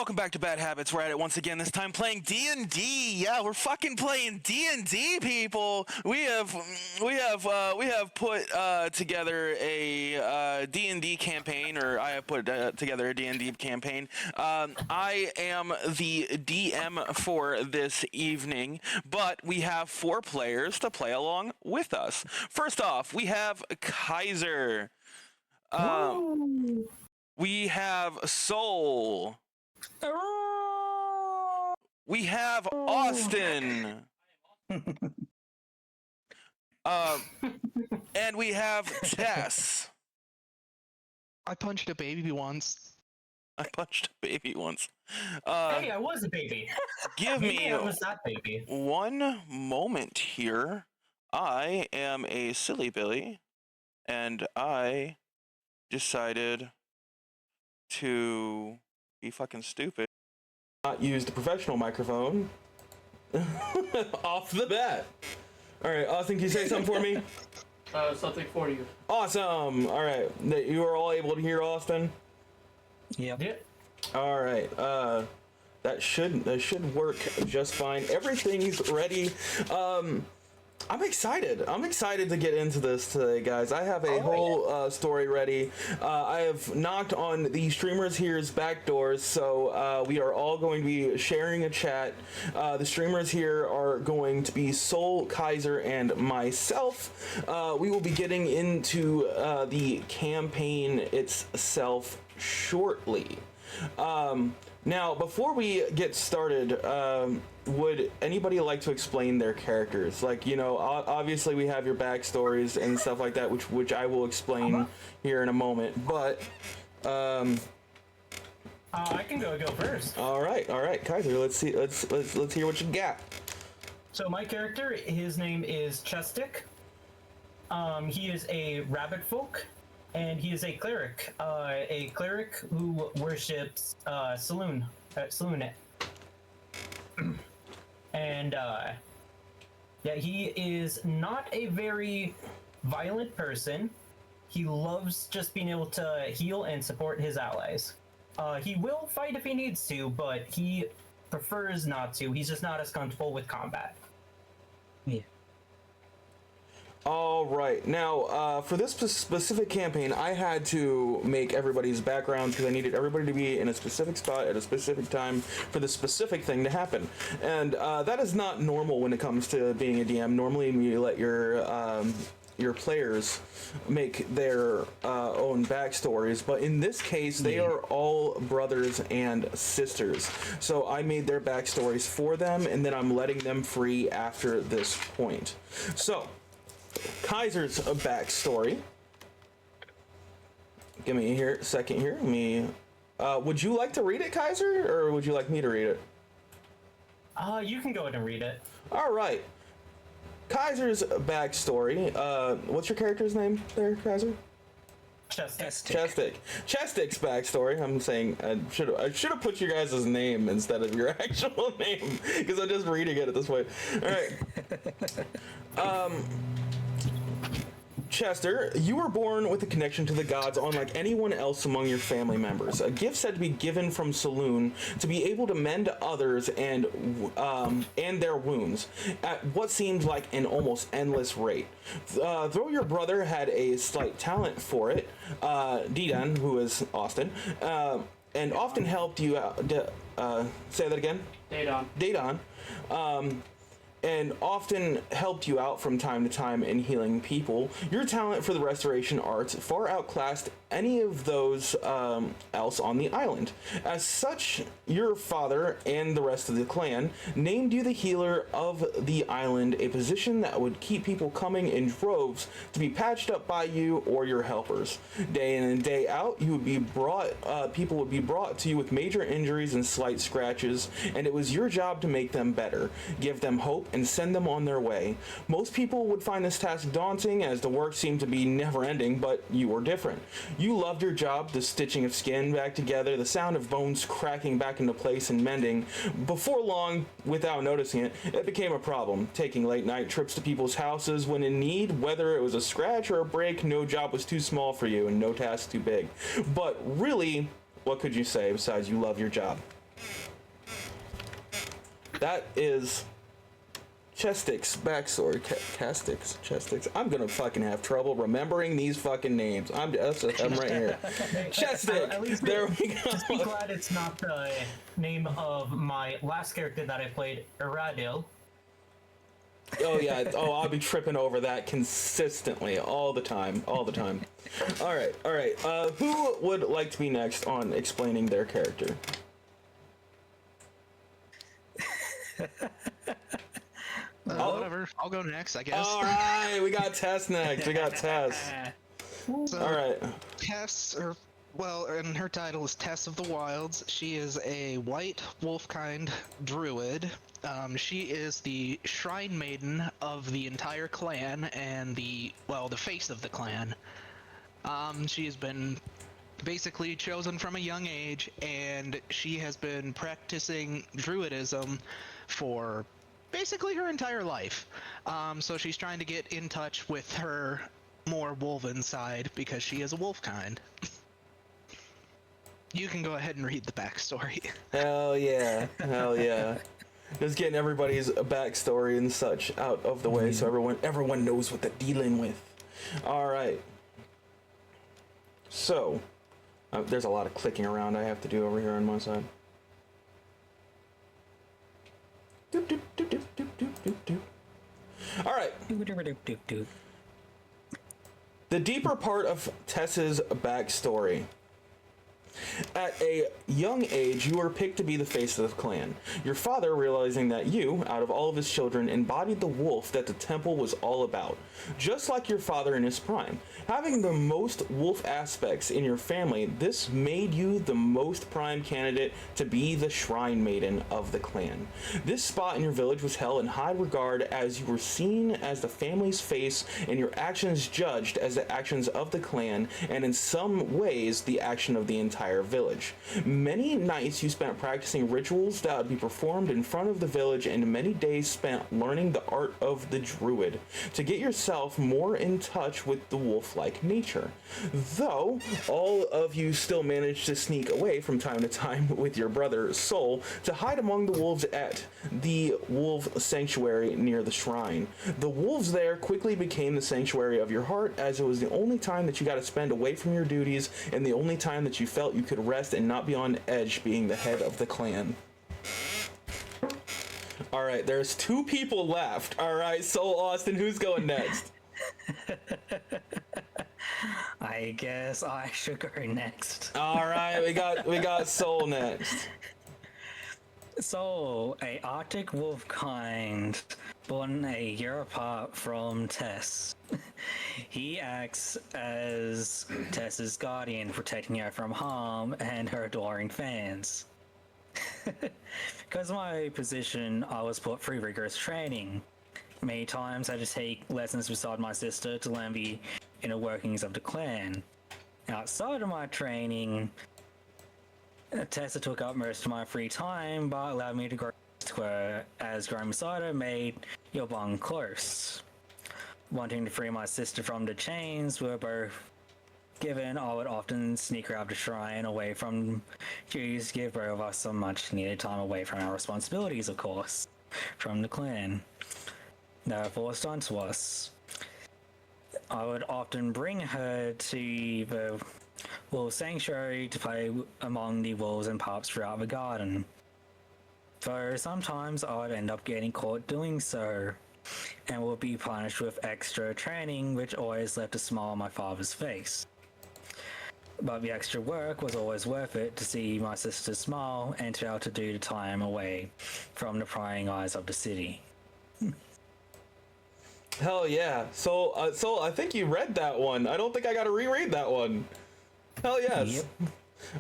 welcome back to Bad Habits. We're at it once again, this time playing D&D. Yeah, we're fucking playing D&D, people. We have put together a D&D campaign, or I have put together a D&D campaign. I am the DM for this evening, but we have 4 players to play along with us. First off, we have Kaiser. We have Soul. We have Austin. And we have Tess. I punched a baby once. Hey, I was a baby. Give Maybe me I was that baby. one moment here. I am a silly Billy, and I decided to be fucking stupid. Not use the professional microphone off the bat. All right, Austin, can you say something for me? Something for you. Awesome. All right, you are all able to hear Austin. Yeah. All right. That should work just fine. Everything's ready. I'm excited. I'm excited to get into this today, guys. I have a whole story ready. I have knocked on the streamers here's back doors, so we are all going to be sharing a chat. The streamers here are going to be Soul, Kaiser, and myself. We will be getting into the campaign itself shortly. Now, before we get started, would anybody like to explain their characters? Like, you know, obviously we have your backstories and stuff like that, which I will explain here in a moment. But I can go first. All right, Kaiser. Let's see. Let's hear what you got. So my character, his name is Chestic. He is a rabbit folk, and he is a cleric. A cleric who worships Saloon. And yeah, he is not a very violent person. He loves just being able to heal and support his allies. He will fight if he needs to, but he prefers not to. He's just not as comfortable with combat. Yeah. All right. Now, for this specific campaign, I had to make everybody's backgrounds because I needed everybody to be in a specific spot at a specific time for the specific thing to happen. And that is not normal when it comes to being a DM. Normally, you let your players make their own backstories, but in this case, they are all brothers and sisters. So I made their backstories for them, and then I'm letting them free after this point. So Kaiser's backstory. Give me a second here. Would you like to read it, Kaiser, or would you like me to read it? You can go ahead and read it. All right. Kaiser's backstory. What's your character's name there, Kaiser? Chestic. Chestic's backstory. I'm saying I should have put your guys' name instead of your actual name because I'm just reading it at this point. All right. Chester, you were born with a connection to the gods unlike anyone else among your family members. A gift said to be given from Saloon to be able to mend others and their wounds at what seemed like an almost endless rate. Though your brother had a slight talent for it, Didan, who is Austin, and often helped you out. Say that again? Dadan. And often helped you out from time to time in healing people. Your talent for the restoration arts far outclassed any of those else on the island. As such, your father and the rest of the clan named you the healer of the island, a position that would keep people coming in droves to be patched up by you or your helpers. Day in and day out, people would be brought to you with major injuries and slight scratches, and it was your job to make them better, give them hope, and send them on their way. Most people would find this task daunting as the work seemed to be never ending, but you were different. You loved your job, the stitching of skin back together, the sound of bones cracking back into place and mending. Before long, without noticing it, it became a problem. Taking late night trips to people's houses when in need, whether it was a scratch or a break, no job was too small for you and no task too big. But really, what could you say besides you love your job? that is Chestic's backstory. Chestic's. I'm gonna fucking have trouble remembering these fucking names. I'm right here. Chestic. At least There we just be go. glad it's not the name of my last character that I played, Iradil. Oh yeah. Oh, I'll be tripping over that consistently, all the time. All right. Who would like to be next on explaining their character? Whatever. I'll go next, I guess. All right, we got Tess next. So, All right. Tess, and her title is Tess of the Wilds. She is a white wolfkind druid. She is the shrine maiden of the entire clan and the face of the clan. She has been basically chosen from a young age, and she has been practicing druidism for basically her entire life. So she's trying to get in touch with her more wolven side because she is a wolfkind. You can go ahead and read the backstory. Hell yeah. Just getting everybody's backstory and such out of the way so everyone knows what they're dealing with. All right. So, there's a lot of clicking around I have to do over here on my side. Doop, doop, doop, doop, doop, doop, doop, doop. All right. The deeper part of Tess's backstory. At a young age, you were picked to be the face of the clan. Your father, realizing that you, out of all of his children, embodied the wolf that the temple was all about, just like your father in his prime. Having the most wolf aspects in your family, this made you the most prime candidate to be the shrine maiden of the clan. This spot in your village was held in high regard as you were seen as the family's face and your actions judged as the actions of the clan, and in some ways the action of the entire village. Many nights you spent practicing rituals that would be performed in front of the village, and many days spent learning the art of the druid to get yourself more in touch with the wolf-like nature. Though all of you still managed to sneak away from time to time with your brother Sol to hide among the wolves at the wolf sanctuary near the shrine. The wolves there quickly became the sanctuary of your heart, as it was the only time that you got to spend away from your duties and the only time that you felt you could rest and not be on edge being the head of the clan. All right, there's 2 people left. All right, so Austin, who's going next? I guess I should go next. All right, we got Soul next. So, a Arctic wolf kind, born a year apart from Tess. He acts as Tess's guardian, protecting her from harm and her adoring fans. Because of my position, I was put through rigorous training. Many times I had to take lessons beside my sister to learn the inner workings of the clan. Outside of my training, Tessa took up most of my free time, but allowed me to grow to her, as growing beside her made your bond close. Wanting to free my sister from the chains we were both given, I would often sneak her out the shrine away from duties to give both of us some much needed time away from our responsibilities, of course, from the clan that were forced onto us. I would often bring her to the wolf sanctuary to play among the wolves and pups throughout the garden. Though sometimes I would end up getting caught doing so, and would be punished with extra training, which always left a smile on my father's face. But the extra work was always worth it to see my sister smile and to be able to do the time away from the prying eyes of the city. Hell yeah. So I think you read that one. I don't think I got to reread that one. Hell yes. Yep.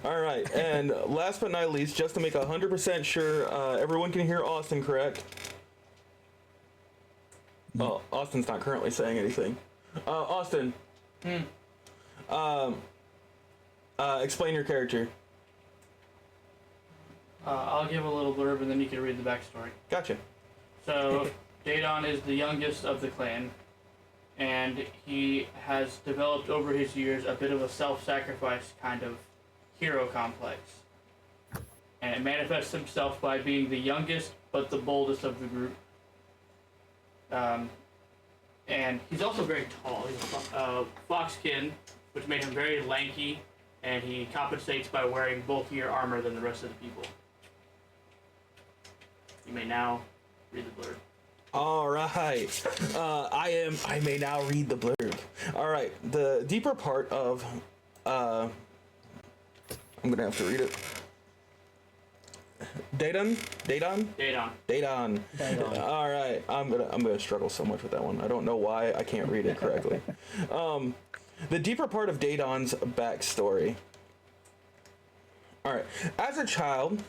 All right, and last but not least, just to make 100% sure everyone can hear Austin, correct? Well, Austin's not currently saying anything. Austin. Explain your character. I'll give a little blurb and then you can read the backstory. Gotcha. So, Daedon is the youngest of the clan, and he has developed over his years a bit of a self-sacrifice kind of hero complex. And it manifests himself by being the youngest but the boldest of the group. And he's also very tall. He's a foxkin, which made him very lanky, and he compensates by wearing bulkier armor than the rest of the people. You may now read the blurb. All right. I may now read the blurb. All right. The deeper part of I'm gonna have to read it. Daedon. All right. I'm gonna struggle so much with that one. I don't know why I can't read it correctly. The deeper part of Daedon's backstory. All right. As a child,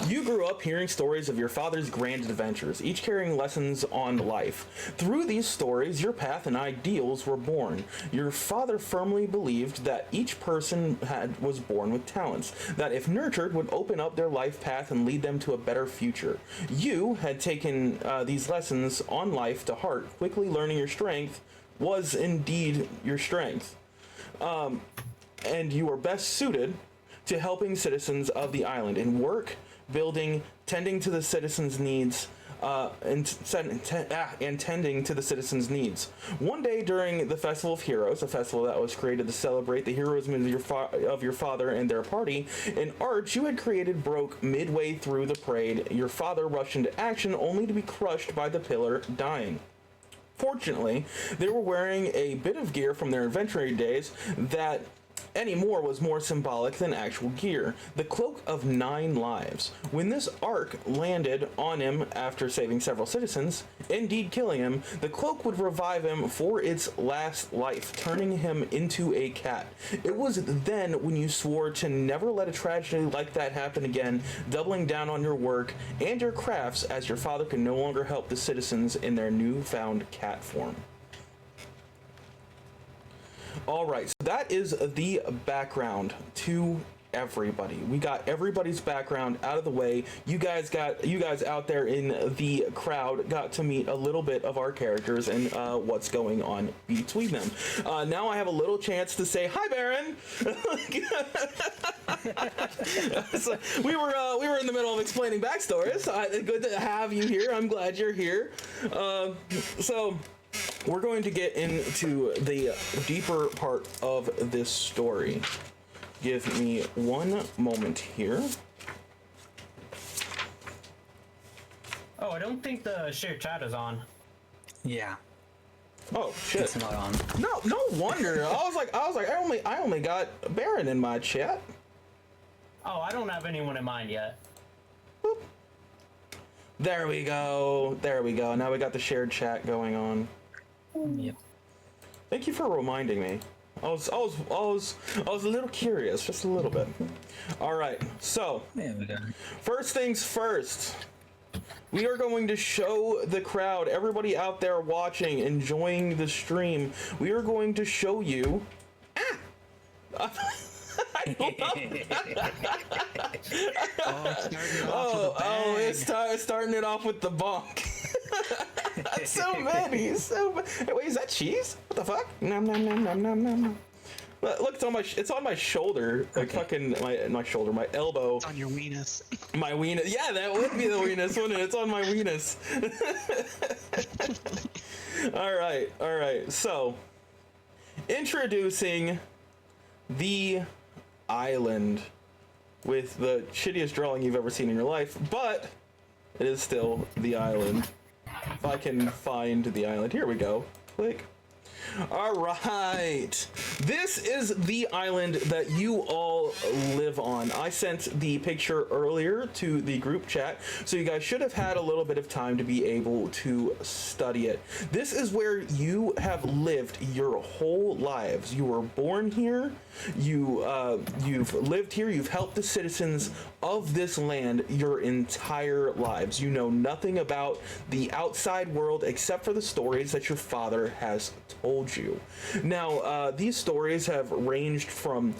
you grew up hearing stories of your father's grand adventures, each carrying lessons on life. Through these stories, your path and ideals were born. Your father firmly believed that each person was born with talents, that if nurtured would open up their life path and lead them to a better future. You had taken these lessons on life to heart, quickly learning your strength was indeed your strength. And you were best suited to helping citizens of the island in work, building, tending to the citizens' needs, and tending to the citizens' needs. One day during the Festival of Heroes, a festival that was created to celebrate the heroism of your father and their party, an arch you had created broke midway through the parade. Your father rushed into action only to be crushed by the pillar, dying. Fortunately, they were wearing a bit of gear from their adventuring days that anymore was more symbolic than actual gear. The Cloak of 9 Lives. When this arc landed on him after saving several citizens, indeed killing him, the cloak would revive him for its last life, turning him into a cat. It was then when you swore to never let a tragedy like that happen again, doubling down on your work and your crafts as your father could no longer help the citizens in their newfound cat form. All right, so that is the background to everybody. We got everybody's background out of the way. You guys out there in the crowd got to meet a little bit of our characters and what's going on between them. Now I have a little chance to say hi, Baron. So we were in the middle of explaining backstories. Good to have you here. I'm glad you're here. So we're going to get into the deeper part of this story. Give me one moment here. Oh, I don't think the shared chat is on. Yeah. Oh shit! It's not on. No wonder. I was like, I only got Baron in my chat. Oh, I don't have anyone in mind yet. Boop. There we go. Now we got the shared chat going on. Yep. Thank you for reminding me. I was a little curious, just a little bit. All right, so There we go. first things first. We are going to show the crowd, everybody out there watching, enjoying the stream. We are going to show you. It's starting it off with the bonk. So many. Wait, is that cheese? What the fuck? Nom nom nom nom nom nom. Look, it's on my shoulder, like fucking my shoulder, my elbow. It's on your weenus. My weenus. Yeah, that would be the weenus, wouldn't it? It's on my weenus. All right. So, introducing the island with the shittiest drawing you've ever seen in your life, but it is still the island. If I can find the island, here we go. Click. All right, this is the island that you all live on. I sent the picture earlier to the group chat, so you guys should have had a little bit of time to be able to study it. This is where you have lived your whole lives. You were born here, you've lived here, you've helped the citizens of this land your entire lives. You know nothing about the outside world except for the stories that your father has told you. Now, these stories have ranged from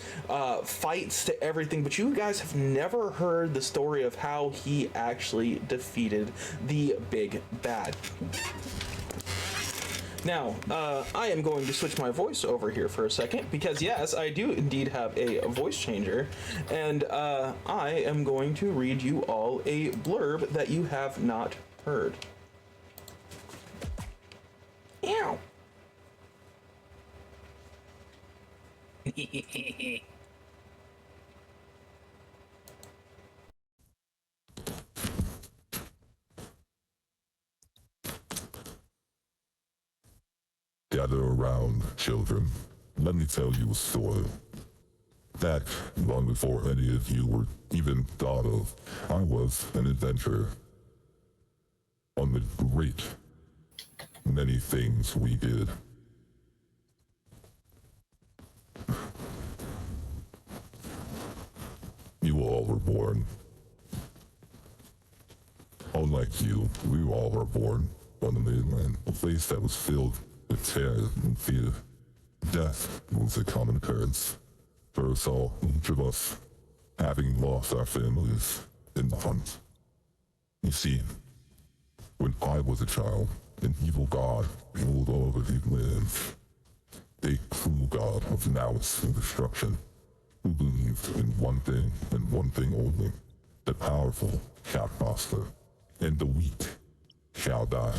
fights to everything, but you guys have never heard the story of how he actually defeated the big bad. Now, I am going to switch my voice over here for a second because, yes, I do indeed have a voice changer, and I am going to read you all a blurb that you have not heard. Ew. Gather around, children. Let me tell you a story. Back long before any of you were even thought of, I was an adventurer. On the great many things we did. You all were born. Unlike you, we all were born on the mainland, a place that was filled with terror and fear. Death was a common occurrence for us all, each of us having lost our families in the hunt. You see, when I was a child, an evil god ruled over these lands. A cruel god of malice and destruction, who believed in one thing and one thing only: the powerful shall prosper, and the weak shall die.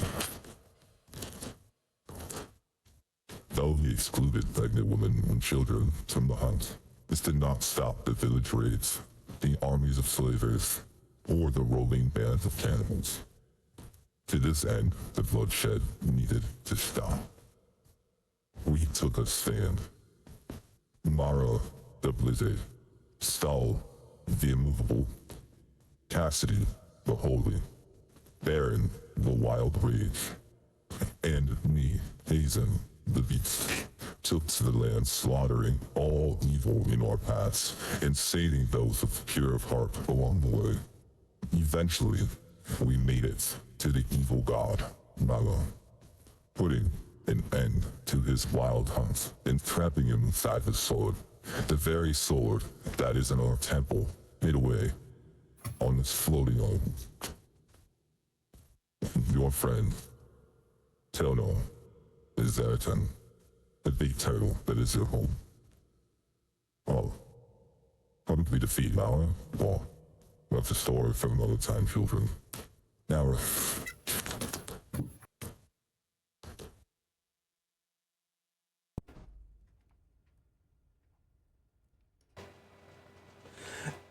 Though he excluded pregnant women and children from the hunt, this did not stop the village raids, the armies of slavers, or the roving bands of cannibals. To this end, the bloodshed needed to stop. We took a stand. Mara, the blizzard; Stull, the immovable; Cassidy, the holy; Baron, the wild rage; and me, Hazen, the beast, took to the land, slaughtering all evil in our paths and saving those of pure of heart along the way. Eventually, we made it to the evil god, Mara, putting an end to his wild hunt and trapping him inside the sword, the very sword that is in our temple, hid away on this floating island. Your friend, Telno, is Zeratin, the big turtle that is your home. Oh, how did we defeat Mara? Well, that's a story for another time, children. Now,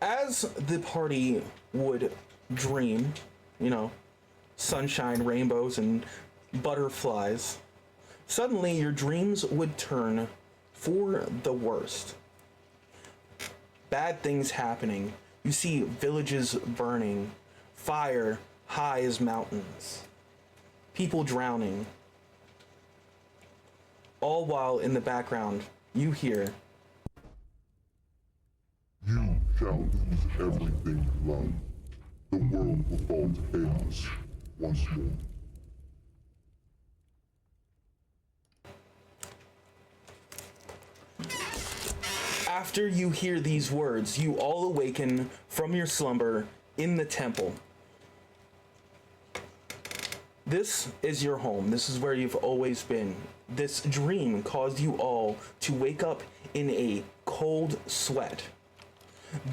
As the party would dream, you know, sunshine, rainbows, and butterflies, suddenly your dreams would turn for the worst. Bad things happening. You see villages burning, fire high as mountains, people drowning. All while in the background, you hear, You shall lose everything you love. The world will fall to chaos once more. After you hear these words, you all awaken from your slumber in the temple. This is your home. This is where you've always been. This dream caused you all to wake up in a cold sweat.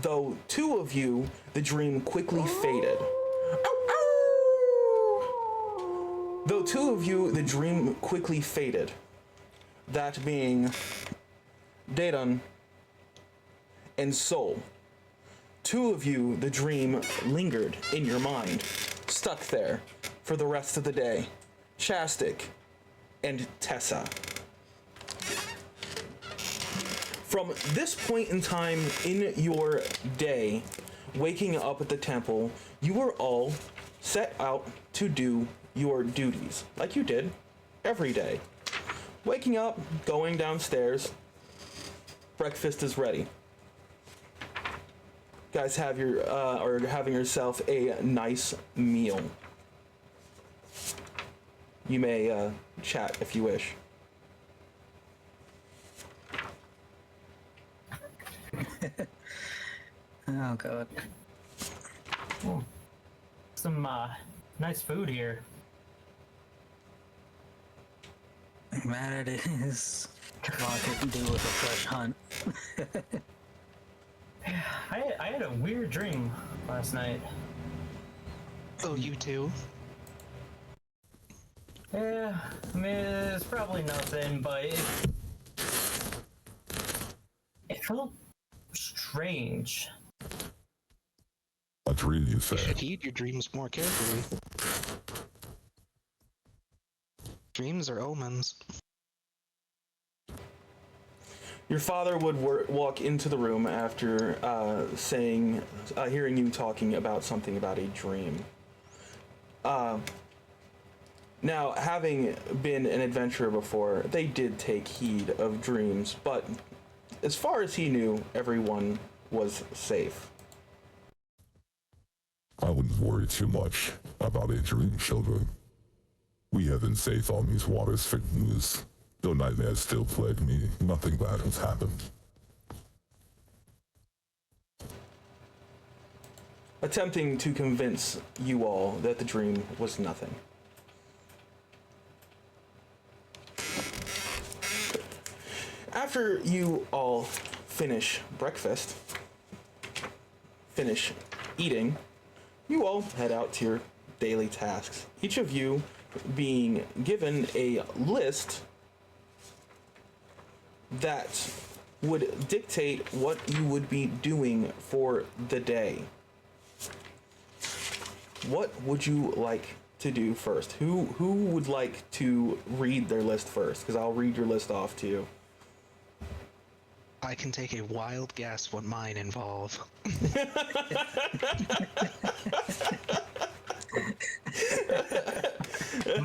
Though two of you, the dream quickly faded. Though two of you, the dream quickly faded. That being Daedon and Soul. Two of you, the dream lingered in your mind, stuck there for the rest of the day. Chastic and Tessa. From this point in time in your day, waking up at the temple, you were all set out to do your duties, like you did every day. Waking up, going downstairs, breakfast is ready. Guys, have your or having yourself a nice meal. You may chat if you wish. Oh god. Some nice food here. Mad it is. All I could do was a fresh hunt. I had a weird dream last night. Oh, you too? Yeah, I mean, it's probably nothing, but it felt strange. A dream, you You say? should heed your dreams more carefully. Dreams are omens. Your father would walk into the room after hearing you talking about something about a dream. Now, having been an adventurer before, they did take heed of dreams, but as far as he knew, everyone was safe. I wouldn't worry too much about a dream, children. We have been safe on these waters for years. Though nightmares still plague me, nothing bad has happened. Attempting to convince you all that the dream was nothing. After you all finish breakfast, finish eating, you all head out to your daily tasks. Each of you being given a list that would dictate what you would be doing for the day. What would you like to do first? Who would like to read their list first? Because I'll read your list off to you. I can take a wild guess what mine involve.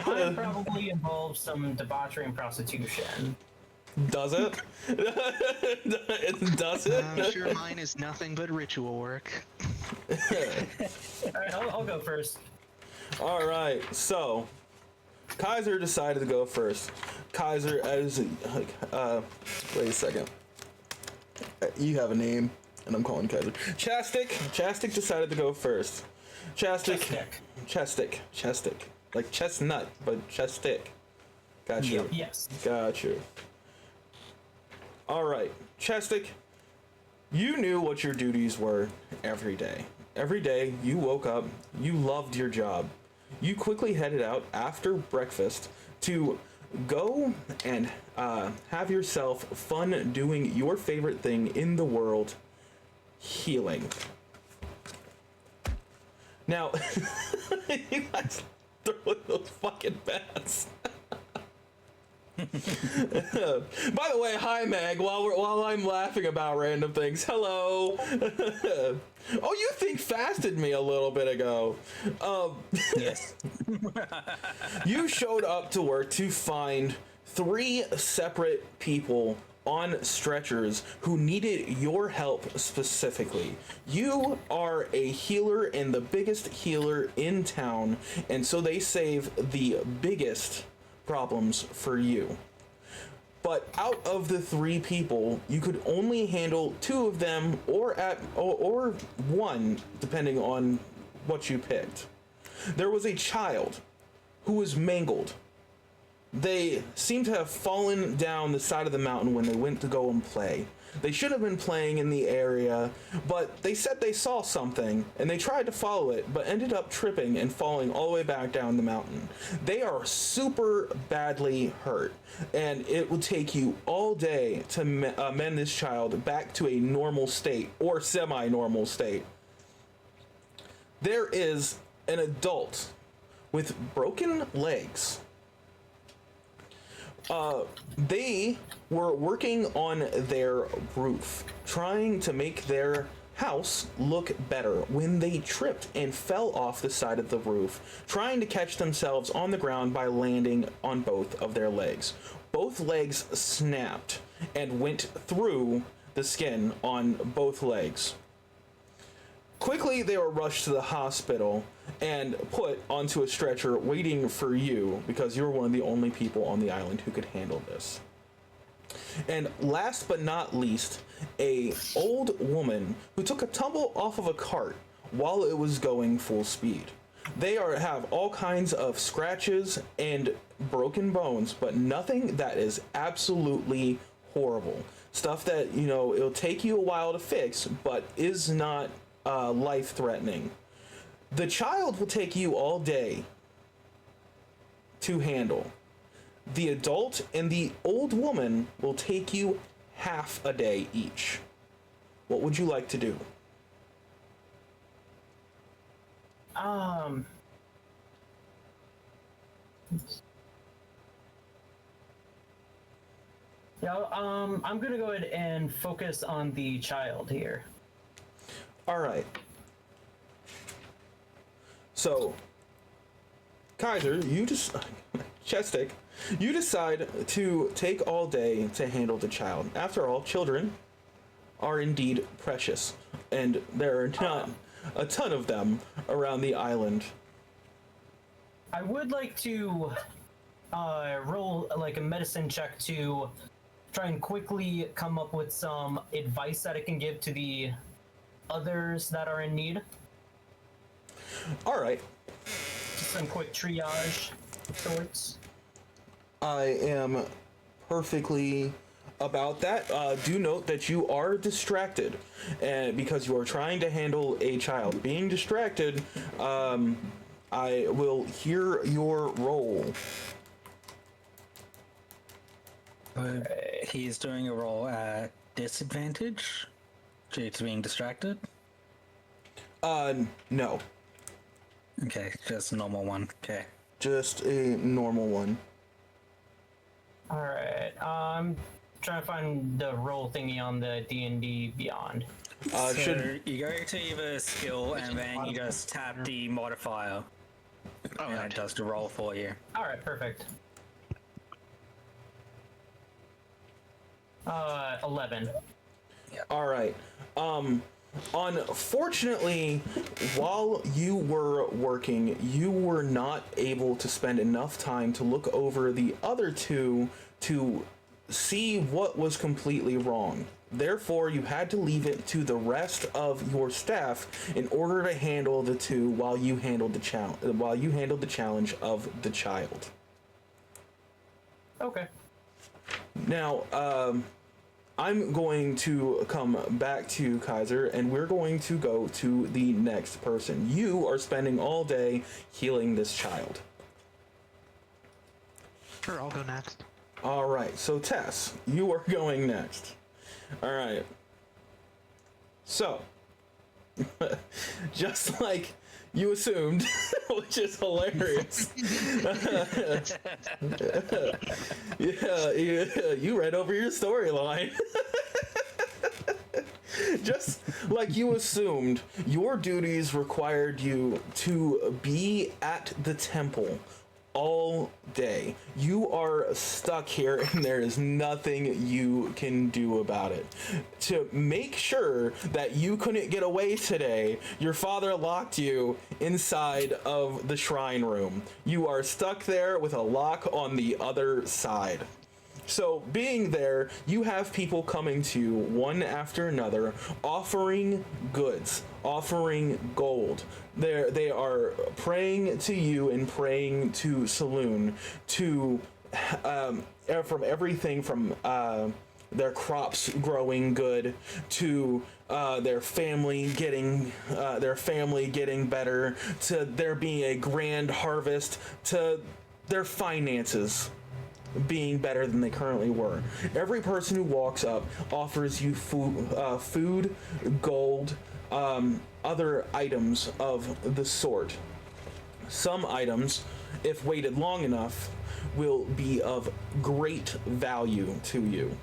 Mine probably involves some debauchery and prostitution. Does it? Does it? I'm sure mine is nothing but ritual work. Alright, I'll go first. All right. So, Kaiser decided to go first. Kaiser, as wait a second. You have a name, and I'm calling Kaiser. Chastic decided to go first. Chastic. Like chestnut, but chestic. Got you. Yes. Got you. All right, Chestic, you knew what your duties were every day. Every day you woke up, you loved your job. You quickly headed out after breakfast to go and have yourself fun doing your favorite thing in the world, healing. Now, you guys throwing those fucking bats. By the way, hi Meg. While I'm laughing about random things, hello. Oh, you think fasted me a little bit ago. Yes. You showed up to work to find 3 separate people on stretchers who needed your help specifically. You are a healer and the biggest healer in town, and so they save the biggest problems for you. But out of the 3 people, you could only handle 2 of them, or 1, depending on what you picked. There was a child who was mangled. They seem to have fallen down the side of the mountain when they went to go and play. They should have been playing in the area, but they said they saw something, and they tried to follow it, but ended up tripping and falling all the way back down the mountain. They are super badly hurt, and it will take you all day to mend this child back to a normal state, or semi-normal state. There is an adult with broken legs. They were working on their roof, trying to make their house look better when they tripped and fell off the side of the roof, trying to catch themselves on the ground by landing on both of their legs. Both legs snapped and went through the skin on both legs. Quickly, they were rushed to the hospital and put onto a stretcher waiting for you because you were one of the only people on the island who could handle this. And last but not least, a old woman who took a tumble off of a cart while it was going full speed. have all kinds of scratches and broken bones, but nothing that is absolutely horrible. Stuff that, you know, it'll take you a while to fix, but is not life-threatening. The child will take you all day to handle. The adult and the old woman will take you half a day each. What would you like to do? Yeah, I'm gonna go ahead and focus on the child here. All right. So, Kaiser, you just Chestic, you decide to take all day to handle the child. After all, children are indeed precious, and there are not a ton of them around the island. I would like to roll like a medicine check to try and quickly come up with some advice that I can give to the others that are in need. All right. Just some quick triage of sorts. I am perfectly about that. Do note that you are distracted, and because you are trying to handle a child. Being distracted, I will hear your roll. He's doing a roll at disadvantage due to being distracted. No. Okay, just a normal one. Okay. Just a normal one. Alright, I'm trying to find the roll thingy on the D&D Beyond. So Should you go to either skill and then you just tap the modifier. And it does the roll for you. Alright, perfect. 11. All right. Unfortunately, while you were working, you were not able to spend enough time to look over the other two to see what was completely wrong. Therefore, you had to leave it to the rest of your staff in order to handle the two while you handled the challenge of the child. Okay. Now, I'm going to come back to Kaiser, and we're going to go to the next person. You are spending all day healing this child. Sure, I'll go next. All right, so Tess, you are going next. All right. So, just like you assumed, which is hilarious. Yeah, you read over your storyline. Just like you assumed, your duties required you to be at the temple all day. You are stuck here and there is nothing you can do about it. To make sure that you couldn't get away today, your father locked you inside of the shrine room. You are stuck there with a lock on the other side. So, being there, you have people coming to you one after another, offering goods, offering gold. They are praying to you and praying to Saloon to from everything from their crops growing good to their family getting better, to there being a grand harvest, to their finances being better than they currently were. Every person who walks up offers you food, gold, other items of the sort. Some items, if waited long enough, will be of great value to you.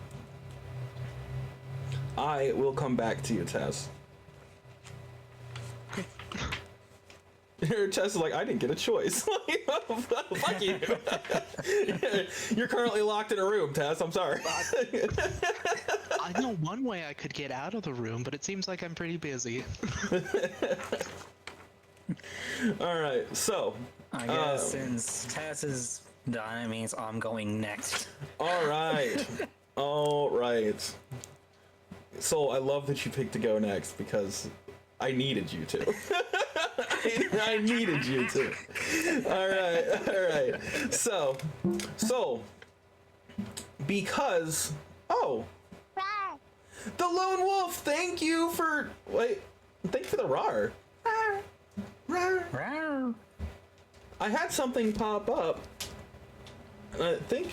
I will come back to you, Tess. Tess is like, I didn't get a choice. Fuck you. You're currently locked in a room, Tess. I'm sorry. I know one way I could get out of the room, but it seems like I'm pretty busy. All right, so I guess since Tess is done, it means I'm going next. all right. So I love that you picked to go next because I needed you to. I needed you to. All right. So, because the lone wolf. Thank you for the rar. Rawr. I had something pop up. I think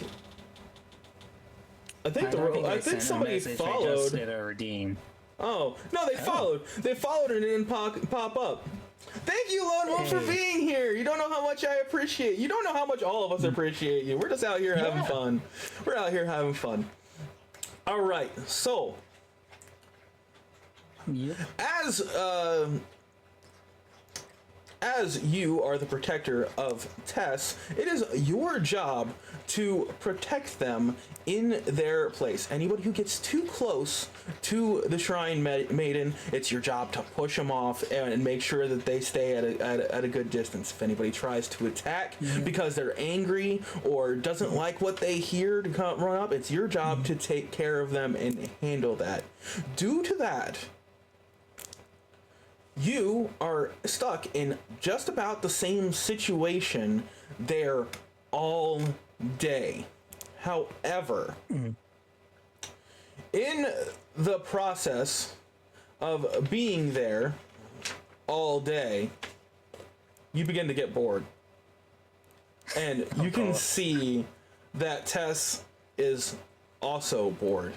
somebody followed. Redeem. Oh no, they followed. They followed and it didn't pop up. Thank you, Lone Wolf, for being here. You don't know how much I appreciate. You don't know how much all of us appreciate you. We're just out here having fun. We're out here having fun. All right, so Yep. As you are the protector of Tess, it is your job to protect them in their place. Anybody who gets too close to the Shrine Maiden, it's your job to push them off and make sure that they stay at a good distance. If anybody tries to attack because they're angry or doesn't like what they hear to run up, it's your job to take care of them and handle that. Due to that, you are stuck in just about the same situation there all day. However, in the process of being there all day, you begin to get bored. And you can see that Tess is also bored.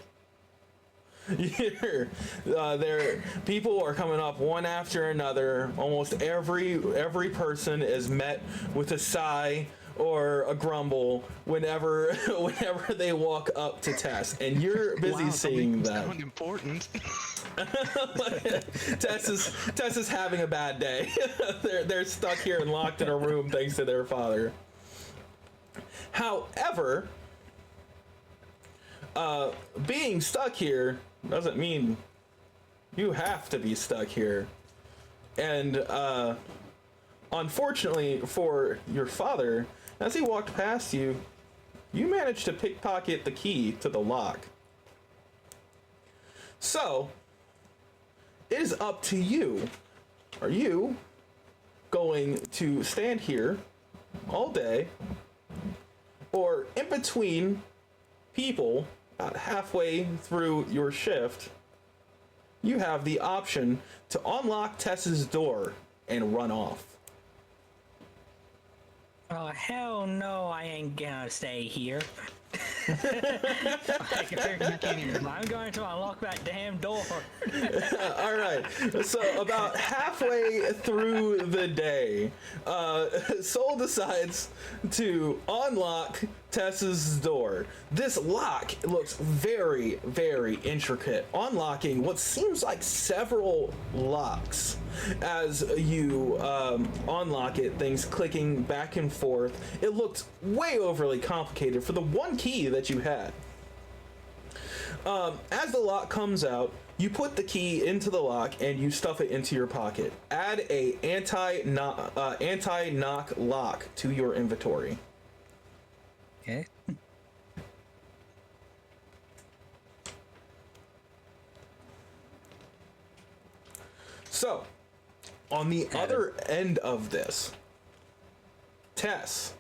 People are coming up one after another. Almost every person is met with a sigh or a grumble whenever they walk up to Tess, and you're busy seeing that. Sound important. Tess is having a bad day. They're stuck here and locked in a room thanks to their father. However, being stuck here doesn't mean you have to be stuck here. And unfortunately for your father, as he walked past you, you managed to pickpocket the key to the lock. So, it is up to you. Are you going to stand here all day, or in between people about halfway through your shift, you have the option to unlock Tess's door and run off? Oh, hell no, I ain't gonna stay here. I'm going to unlock that damn door. All right. So about halfway through the day, Soul decides to unlock Tess's door. This lock looks very, very intricate, unlocking what seems like several locks. As you unlock it, things clicking back and forth. It looked way overly complicated for the one key that you had. As the lock comes out, you put the key into the lock and you stuff it into your pocket. Add a anti-knock lock to your inventory. Okay. So, on the other end of this, Tess,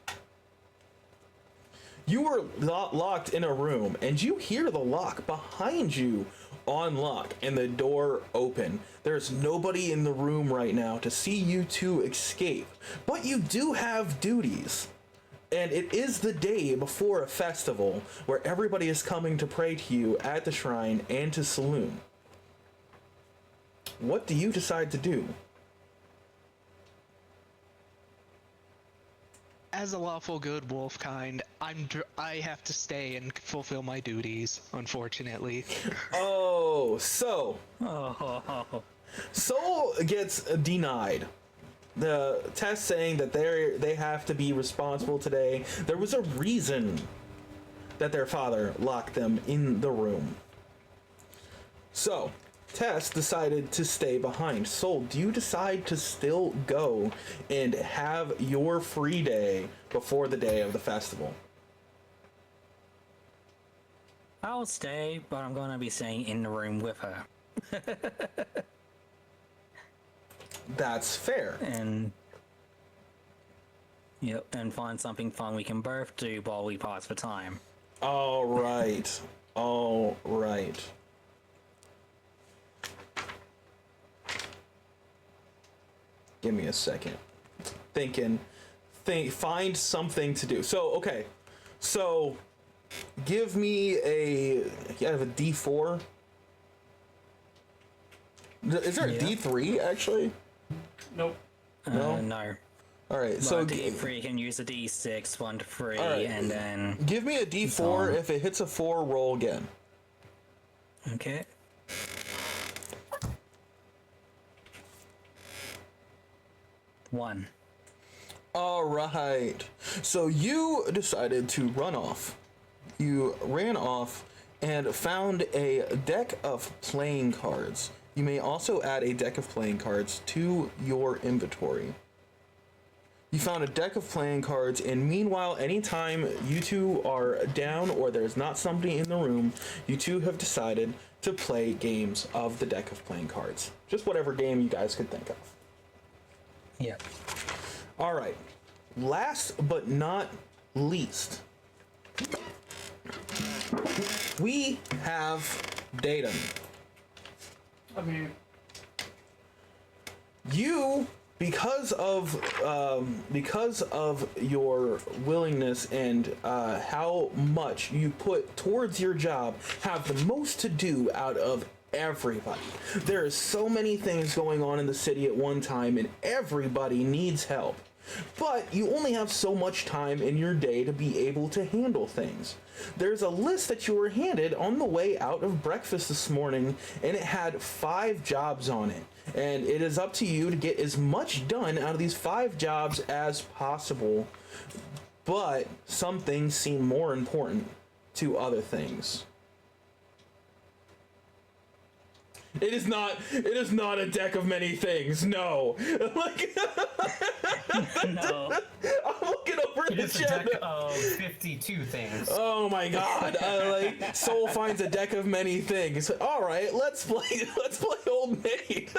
you are locked in a room and you hear the lock behind you unlock and the door open. There's nobody in the room right now to see you two escape, but you do have duties. And it is the day before a festival where everybody is coming to pray to you at the shrine and to Saloon. What do you decide to do? As a lawful good wolf kind, I have to stay and fulfill my duties, unfortunately. Oh, so Oh. Soul gets denied. The test saying that they have to be responsible today. There was a reason that their father locked them in the room. So, Tess decided to stay behind. Soul, do you decide to still go and have your free day before the day of the festival? I'll stay, but I'm gonna be staying in the room with her. That's fair. And yep, and find something fun we can both do while we pass the time. All right. All right. Give me a second. Find something to do. So, okay. So, give me you have a D4? Is there a Yeah. D3, actually? Nope. No? No. All right, So so D3 can use a D6, 1 to 3, All right. and then give me a D4. If it hits a 4, roll again. okay. One. All right. So you decided to run off. You ran off and found a deck of playing cards. You may also add a deck of playing cards to your inventory. You found a deck of playing cards, and meanwhile, anytime you two are down or there's not somebody in the room, you two have decided to play games of the deck of playing cards. Just whatever game you guys could think of. Yep. All right. Last but not least, we have Datum. I mean, You, because of your willingness and how much you put towards your job, have the most to do out of everybody. There are so many things going on in the city at one time, and everybody needs help. But you only have so much time in your day to be able to handle things. There's a list that you were handed on the way out of breakfast this morning, and it had 5 jobs on it. And it is up to you to get as much done out of these 5 jobs as possible. But some things seem more important to other things. It is not a deck of many things. No. Like, No. I'm looking over It the is a chat. deck of 52 things. Oh my god. Like, Soul finds a deck of many things. All right, let's play Old Maid.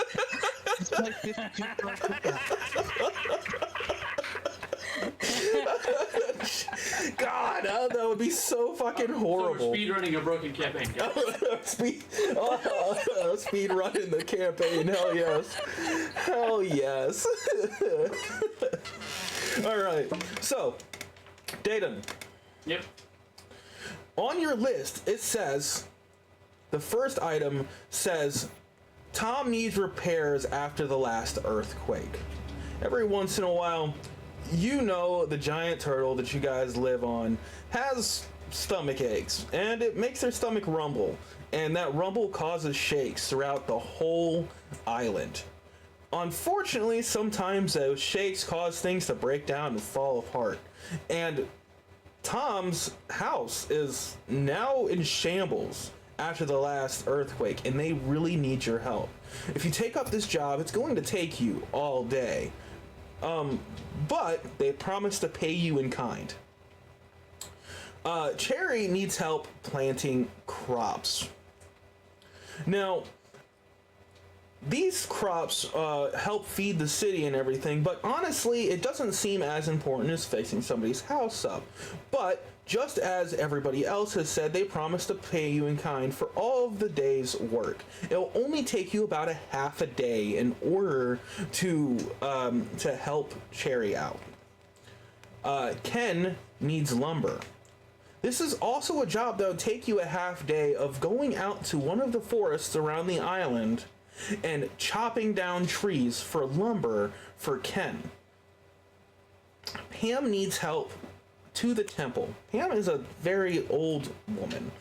God, that would be so fucking so we're horrible. speedrunning a broken campaign. Speed running the campaign. Hell yes. Hell yes. All right. So, Datum, Yep. on your list, it says, the first item says, Tom needs repairs after the last earthquake. Every once in a while, you know the giant turtle that you guys live on has stomach aches, and it makes their stomach rumble, and that rumble causes shakes throughout the whole island. Unfortunately, sometimes those shakes cause things to break down and fall apart, and Tom's house is now in shambles after the last earthquake, and they really need your help. If you take up this job, it's going to take you all day. But they promise to pay you in kind. Cherry needs help planting crops. Now, these crops help feed the city and everything, but honestly, it doesn't seem as important as fixing somebody's house up. But just as everybody else has said, they promise to pay you in kind for all of the day's work. It'll only take you about a half a day in order to help Cherry out. Ken needs lumber. This is also a job that would take you a half day of going out to one of the forests around the island and chopping down trees for lumber for Ken. Pam needs help to the temple. Pam is a very old woman,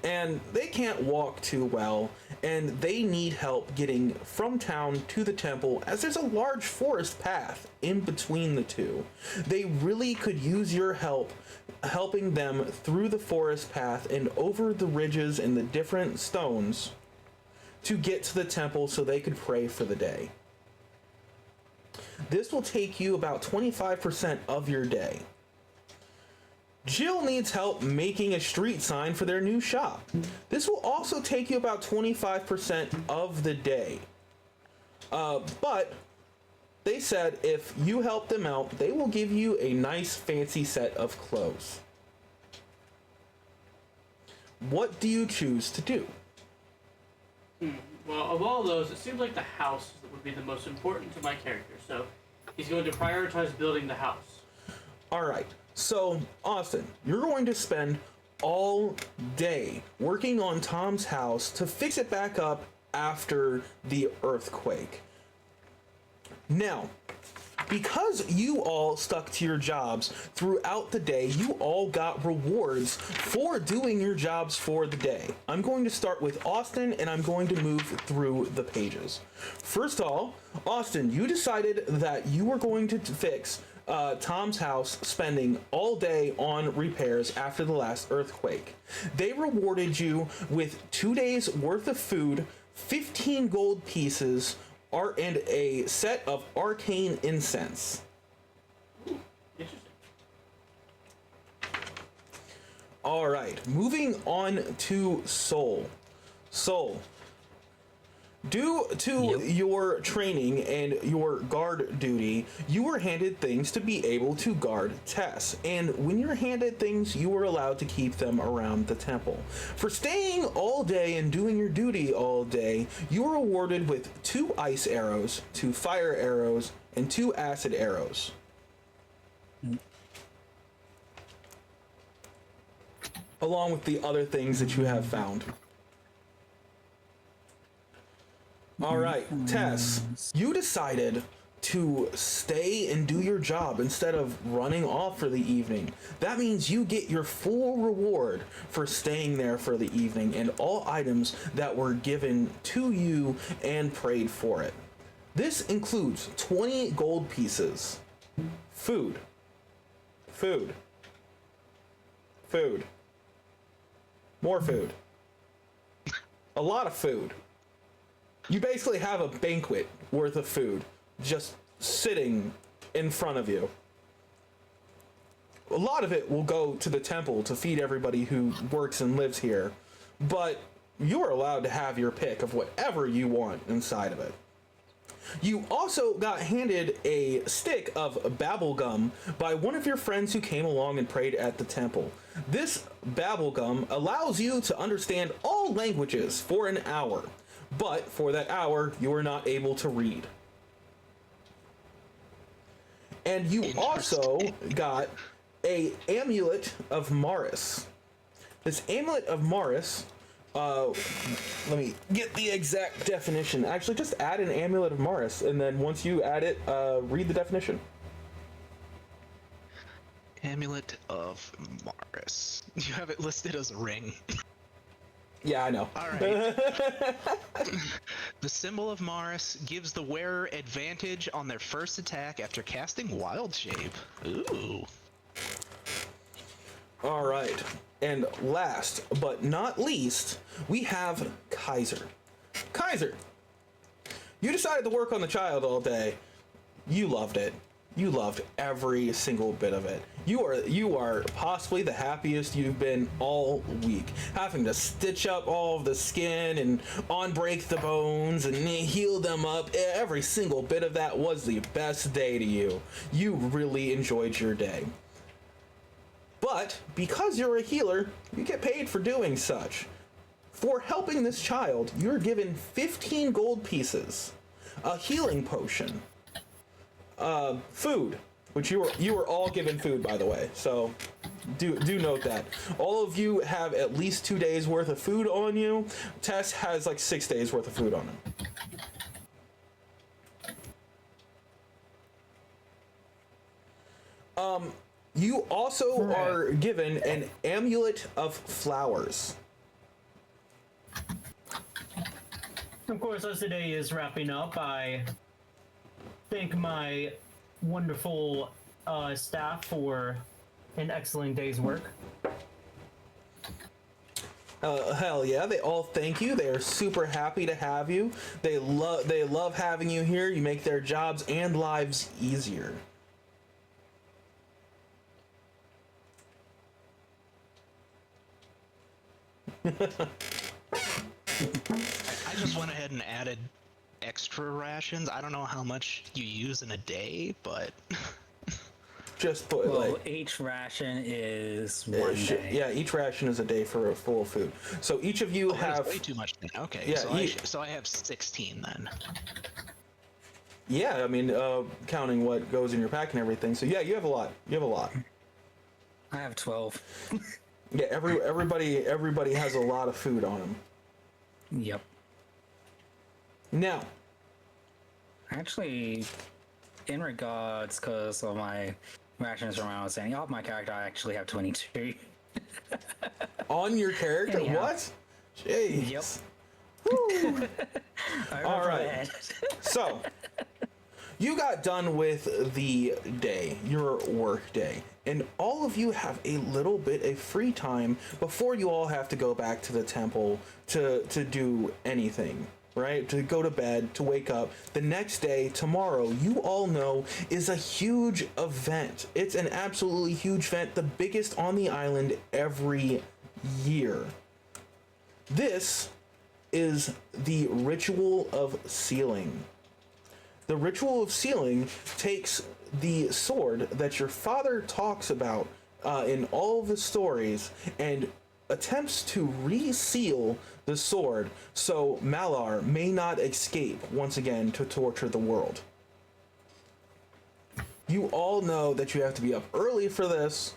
and they can't walk too well, and they need help getting from town to the temple, as there's a large forest path in between the two. They really could use your help helping them through the forest path and over the ridges and the different stones to get to the temple so they could pray for the day. This will take you about 25% of your day. Jill needs help making a street sign for their new shop. This will also take you about 25% of the day. But They said if you help them out, they will give you a nice fancy set of clothes. What do you choose to do? Well, of all those, it seems like the house would be the most important to my character, so he's going to prioritize building the house. Alright, so Austin, you're going to spend all day working on Tom's house to fix it back up after the earthquake. Now, because you all stuck to your jobs throughout the day, you all got rewards for doing your jobs for the day. I'm going to start with Austin, and I'm going to move through the pages. First of all, Austin, you decided that you were going to fix Tom's house, spending all day on repairs after the last earthquake. They rewarded you with 2 days worth of food, 15 gold pieces, and a set of arcane incense. Ooh, interesting. All right, moving on to Soul. Soul, due to your training and your guard duty, you were handed things to be able to guard Tess. And when you're handed things, you were allowed to keep them around the temple. For staying all day and doing your duty all day, you were awarded with 2 ice arrows, 2 fire arrows, and 2 acid arrows. Along with the other things that you have found. All right, Tess, you decided to stay and do your job instead of running off for the evening. That means you get your full reward for staying there for the evening and all items that were given to you and prayed for it. This includes 20 gold pieces, food, more food, a lot of food. You basically have a banquet worth of food just sitting in front of you. A lot of it will go to the temple to feed everybody who works and lives here, but you are allowed to have your pick of whatever you want inside of it. You also got handed a stick of babble gum by one of your friends who came along and prayed at the temple. This babble gum allows you to understand all languages for an hour. But for that hour, you are not able to read. And you also got a amulet of Maris. This amulet of Maris, let me get the exact definition. Actually, just add an amulet of Maris, and then once you add it, read the definition. Amulet of Maris. You have it listed as a ring. Yeah, I know. All right. The symbol of Maris gives the wearer advantage on their first attack after casting Wild Shape. Ooh. All right. And last but not least, we have Kaiser. Kaiser, you decided to work on the child all day. You loved it. You loved every single bit of it. You are possibly the happiest you've been all week. Having to stitch up all of the skin and unbreak the bones and heal them up. Every single bit of that was the best day to you. You really enjoyed your day. But because you're a healer, you get paid for doing such. For helping this child, you're given 15 gold pieces, a healing potion, food, which you were all given food, by the way, so do note that. All of you have at least 2 days worth of food on you. Tess has like 6 days worth of food on him. You also are given an amulet of flowers. Of course, as the day is wrapping up, I thank my wonderful staff for an excellent day's work. Hell yeah, they all thank you. They are super happy to have you. They love having you here. You make their jobs and lives easier. I just went ahead and added extra rations. I don't know how much you use in a day, but Just put Well, like each ration is it one should- day. yeah, each ration is a day for a full food. So each of you that is have way too much. Then. Okay, Yeah, so I have 16 then. yeah. I mean, counting what goes in your pack and everything. So yeah, you have a lot. You have a lot. I have 12. Yeah, everybody has a lot of food on them. Yep. Now, Actually, in regards, because of my rations from when I was saying, off my character, I actually have 22. on your character, Anyhow. what? Jeez. Yep. All right. So, you got done with the day, your work day, and all of you have a little bit of free time before you all have to go back to the temple to do anything, right? To go to bed, to wake up. The next day, tomorrow, you all know, is a huge event. It's an absolutely huge event, the biggest on the island every year. This is the Ritual of Sealing. The Ritual of Sealing takes the sword that your father talks about in all of the stories and attempts to reseal the sword so Malar may not escape once again to torture the world. You all know that you have to be up early for this,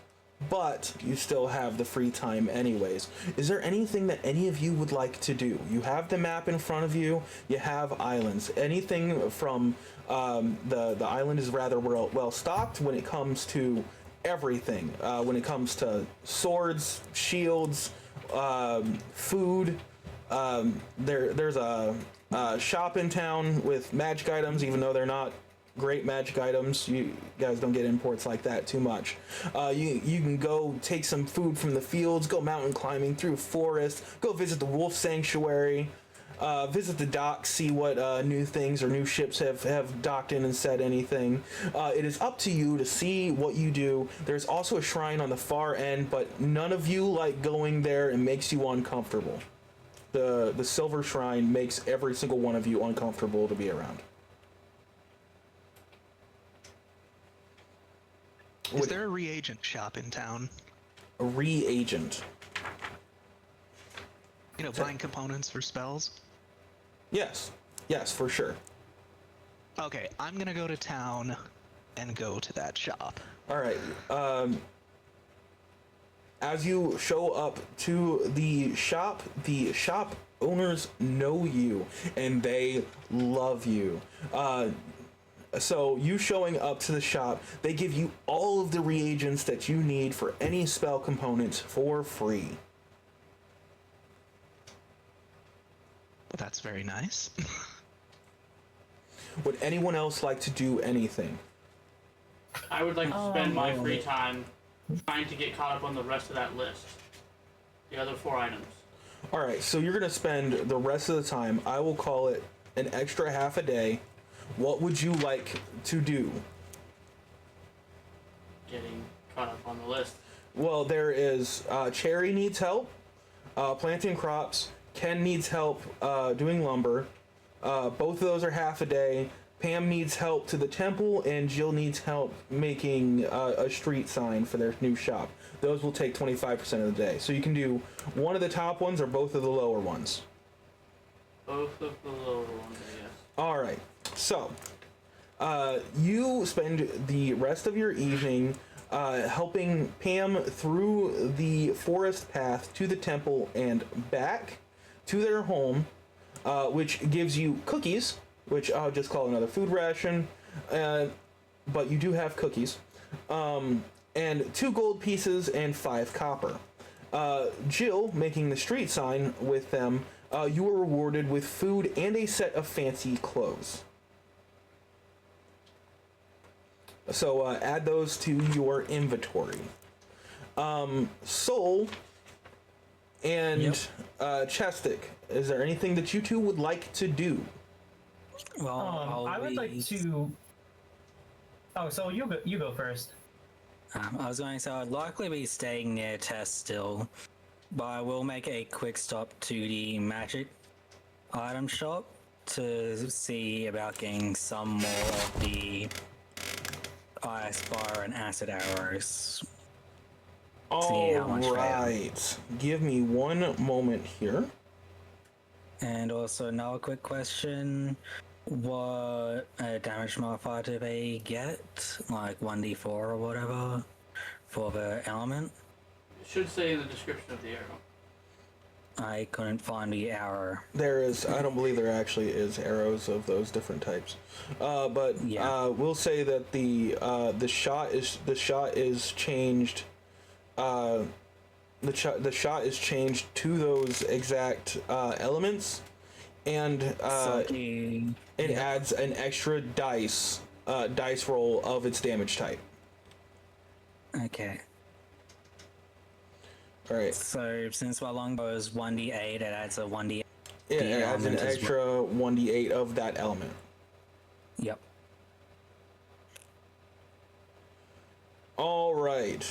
but you still have the free time anyways. Is there anything that any of you would like to do? You have the map in front of you, you have islands. Anything from the island is rather well stocked when it comes to everything. When it comes to swords, shields, food. There's a shop in town with magic items, even though they're not great magic items. You guys don't get imports like that too much. You can go take some food from the fields, go mountain climbing through forest, go visit the wolf sanctuary, visit the docks, see what new things or new ships have docked in and said anything. It is up to you to see what you do. There's also a shrine on the far end, but none of you like going there. It makes you uncomfortable. The silver shrine makes every single one of you uncomfortable to be around. Is there a reagent shop in town? A reagent. You know, buying components for spells? Yes, for sure. Okay, I'm gonna go to town and go to that shop. All right. As you show up to the shop owners know you and they love you. So you showing up to the shop, they give you all of the reagents that you need for any spell components for free. That's very nice. Would anyone else like to do anything? I would like to spend my free time trying to get caught up on the rest of that list. The other 4 items. All right, so you're going to spend the rest of the time, I will call it an extra half a day. What would you like to do? Getting caught up on the list. Well, there is Cherry needs help planting crops. Ken needs help doing lumber. Both of those are half a day. Pam needs help to the temple, and Jill needs help making a street sign for their new shop. Those will take 25% of the day. So you can do one of the top ones or both of the lower ones. Both of the lower ones, I guess. All right. So you spend the rest of your evening helping Pam through the forest path to the temple and back to their home, which gives you cookies, which I'll just call another food ration, but you do have cookies, and 2 gold pieces and 5 copper. Jill, making the street sign with them, you were rewarded with food and a set of fancy clothes. So add those to your inventory. Soul and Chestic, is there anything that you two would like to do? Well, I would like to. Oh, so you go first. I was going to say I'd likely be staying near Tess still, but I will make a quick stop to the magic item shop to see about getting some more of the ice fire and acid arrows. See how much they are. Alright. Give me one moment here. And also another quick question. What damage modifier do they get? Like 1d4 or whatever for the element? It should say in the description of the arrow. I couldn't find the arrow. There is, I don't believe there actually is arrows of those different types, but Yeah. we'll say that the shot is changed. The shot is changed to those exact elements, and it adds an extra dice roll of its damage type. Okay. All right. So since my longbow is 1d8, it adds a 1d8. Yeah, it adds an element as extra 1d8 of that element. Yep. All right.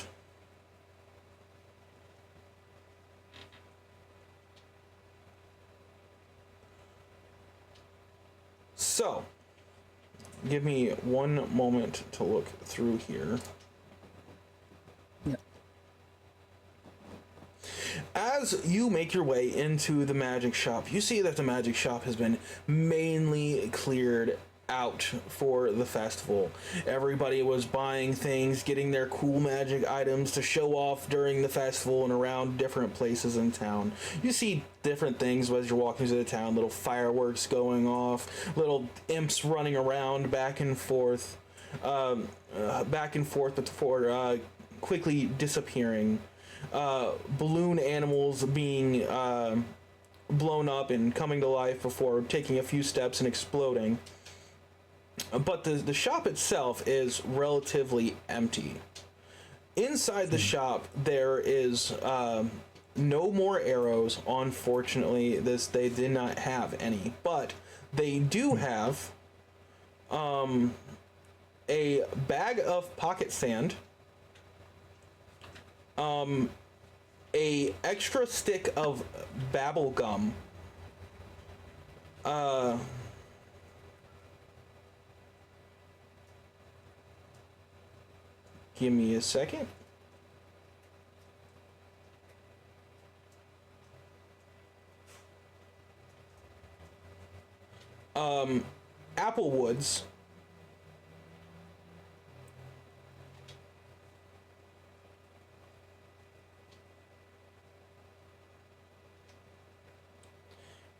So, give me one moment to look through here. Yep. As you make your way into the magic shop, you see that the magic shop has been mainly cleared out for the festival. Everybody was buying things, getting their cool magic items to show off during the festival and around different places in town. You see different things as you're walking through the town, little fireworks going off, little imps running around back and forth before quickly disappearing. Balloon animals being blown up and coming to life before taking a few steps and exploding. But the shop itself is relatively empty. Inside the shop, there is no more arrows. Unfortunately, they did not have any, but they do have a bag of pocket sand, a extra stick of babble gum, give me a second. Apple woods.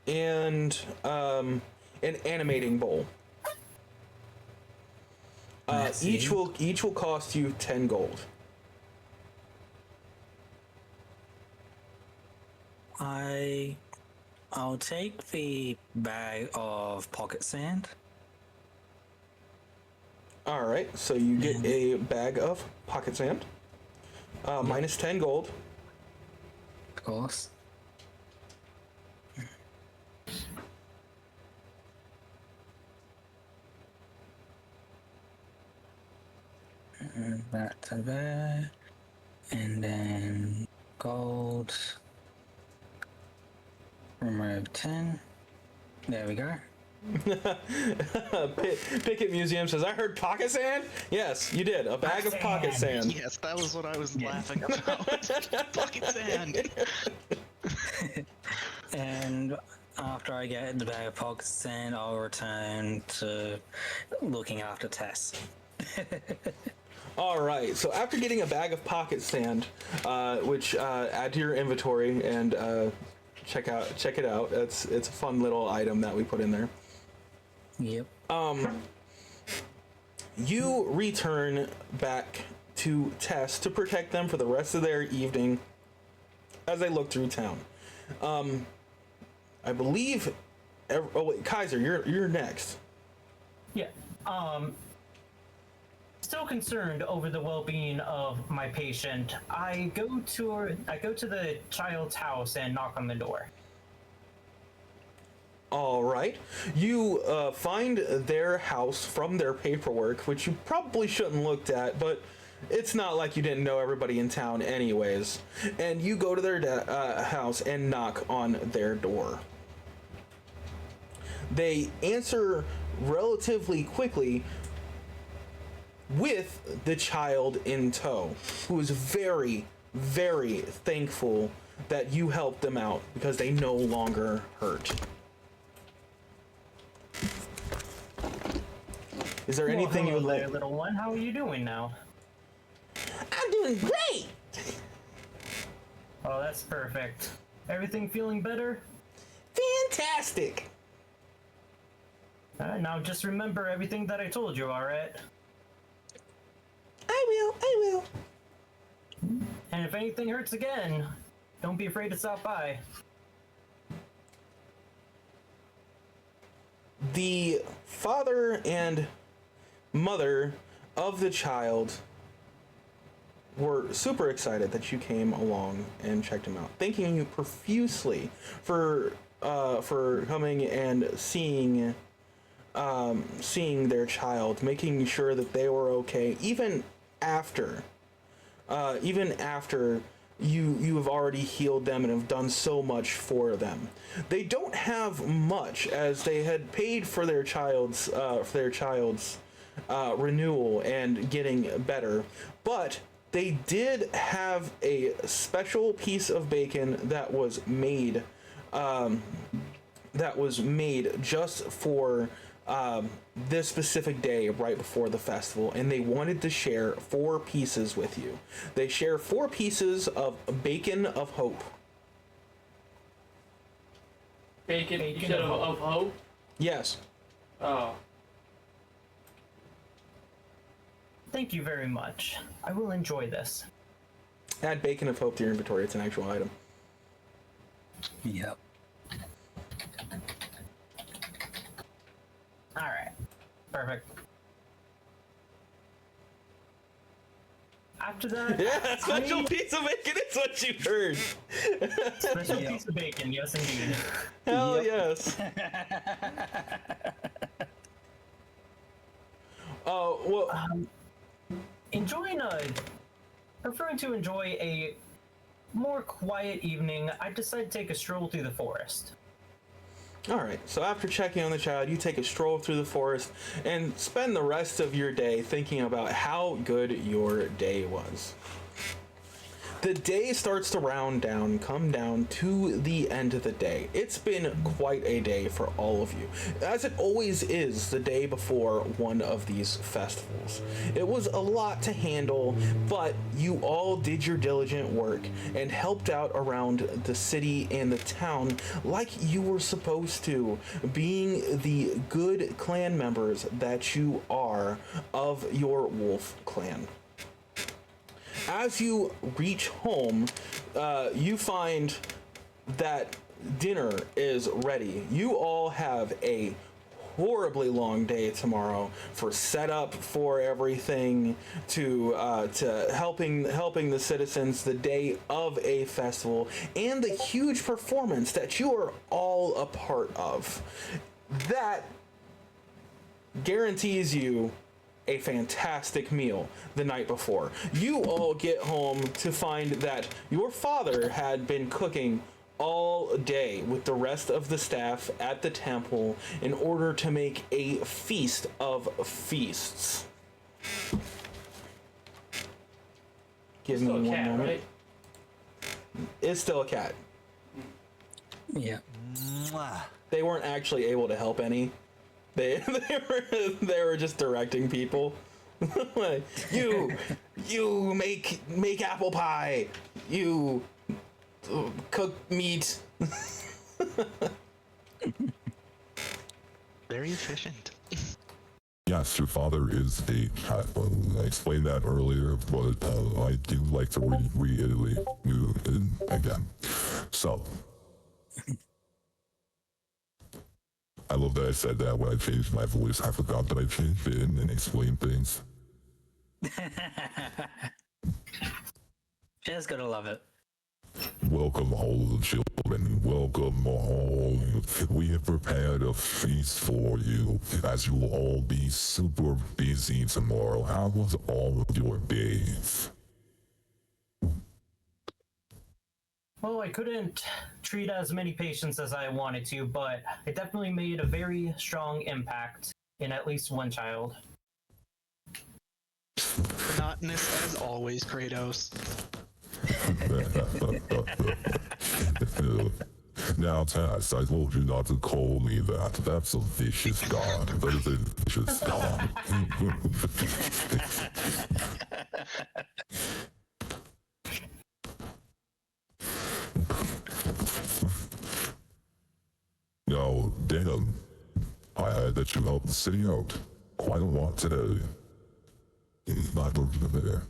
And an animating bowl. Each will cost you 10 gold. I'll take the bag of pocket sand. All right, so you get a bag of pocket sand, minus 10 gold. Of course. That to there, and then gold. Remove 10. There we go. Pickett Museum says, I heard pocket sand? Yes, you did. A bag of pocket sand. Yes, that was what I was laughing about. Pocket sand. And after I get the bag of pocket sand, I'll return to looking after Tess. All right, so after getting a bag of pocket sand, which add to your inventory and check it out. It's a fun little item that we put in there. Yep. You return back to Tess to protect them for the rest of their evening as they look through town. I believe. Oh wait, Kaiser, you're next. Yeah. Still concerned over the well-being of my patient, I go to the child's house and knock on the door. All right. You find their house from their paperwork, which you probably shouldn't looked at, but it's not like you didn't know everybody in town anyways. And you go to their house and knock on their door. They answer relatively quickly with the child in tow, who is very, very thankful that you helped them out because they no longer hurt. Is there anything you would like? Little one, how are you doing now? I'm doing great! Oh, that's perfect. Everything feeling better? Fantastic! Now just remember everything that I told you, alright? I will. And if anything hurts again, don't be afraid to stop by. The father and mother of the child were super excited that you came along and checked him out, thanking you profusely for coming and seeing their child, making sure that they were okay, even after you have already healed them and have done so much for them. They don't have much, as they had paid for their child's renewal and getting better, but they did have a special piece of bacon that was made just for this specific day right before the festival, and they wanted to share 4 pieces with you. They share 4 pieces of bacon of hope. Bacon instead of hope? Yes. Oh. Thank you very much. I will enjoy this. Add bacon of hope to your inventory. It's an actual item. Yep. Alright. Perfect. After that... Yeah, special piece of bacon is what you heard. Special piece of bacon, yes indeed. Hell yes. Oh, well... preferring to enjoy a more quiet evening, I decided to take a stroll through the forest. Alright, so after checking on the child, you take a stroll through the forest and spend the rest of your day thinking about how good your day was. The day starts to come down to the end of the day. It's been quite a day for all of you, as it always is the day before one of these festivals. It was a lot to handle, but you all did your diligent work and helped out around the city and the town like you were supposed to, being the good clan members that you are of your wolf clan. As you reach home, you find that dinner is ready. You all have a horribly long day tomorrow for setup for everything, to helping the citizens the day of a festival, and the huge performance that you are all a part of. That guarantees you a fantastic meal the night before. You all get home to find that your father had been cooking all day with the rest of the staff at the temple in order to make a feast of feasts. Give me one moment. Right? It's still a cat. Yeah. They weren't actually able to help any. They were just directing people. Like, you make apple pie. You cook meat. Very efficient. Yes, your father is a cat. I explained that earlier, but I do like to reiterate again. So, I love that I said that when I changed my voice. I forgot that I changed it and explained things. Just gotta love it. Welcome all the children. Welcome all. We have prepared a feast for you, as you will all be super busy tomorrow. How was all of your days? Well, I couldn't treat as many patients as I wanted to, but it definitely made a very strong impact in at least one child. Monotonous as always, Kratos. Now, Tess, I told you not to call me that. That's a vicious god. That is a vicious god. Now, Dan, I heard that you helped the city out quite a lot today. I believe there.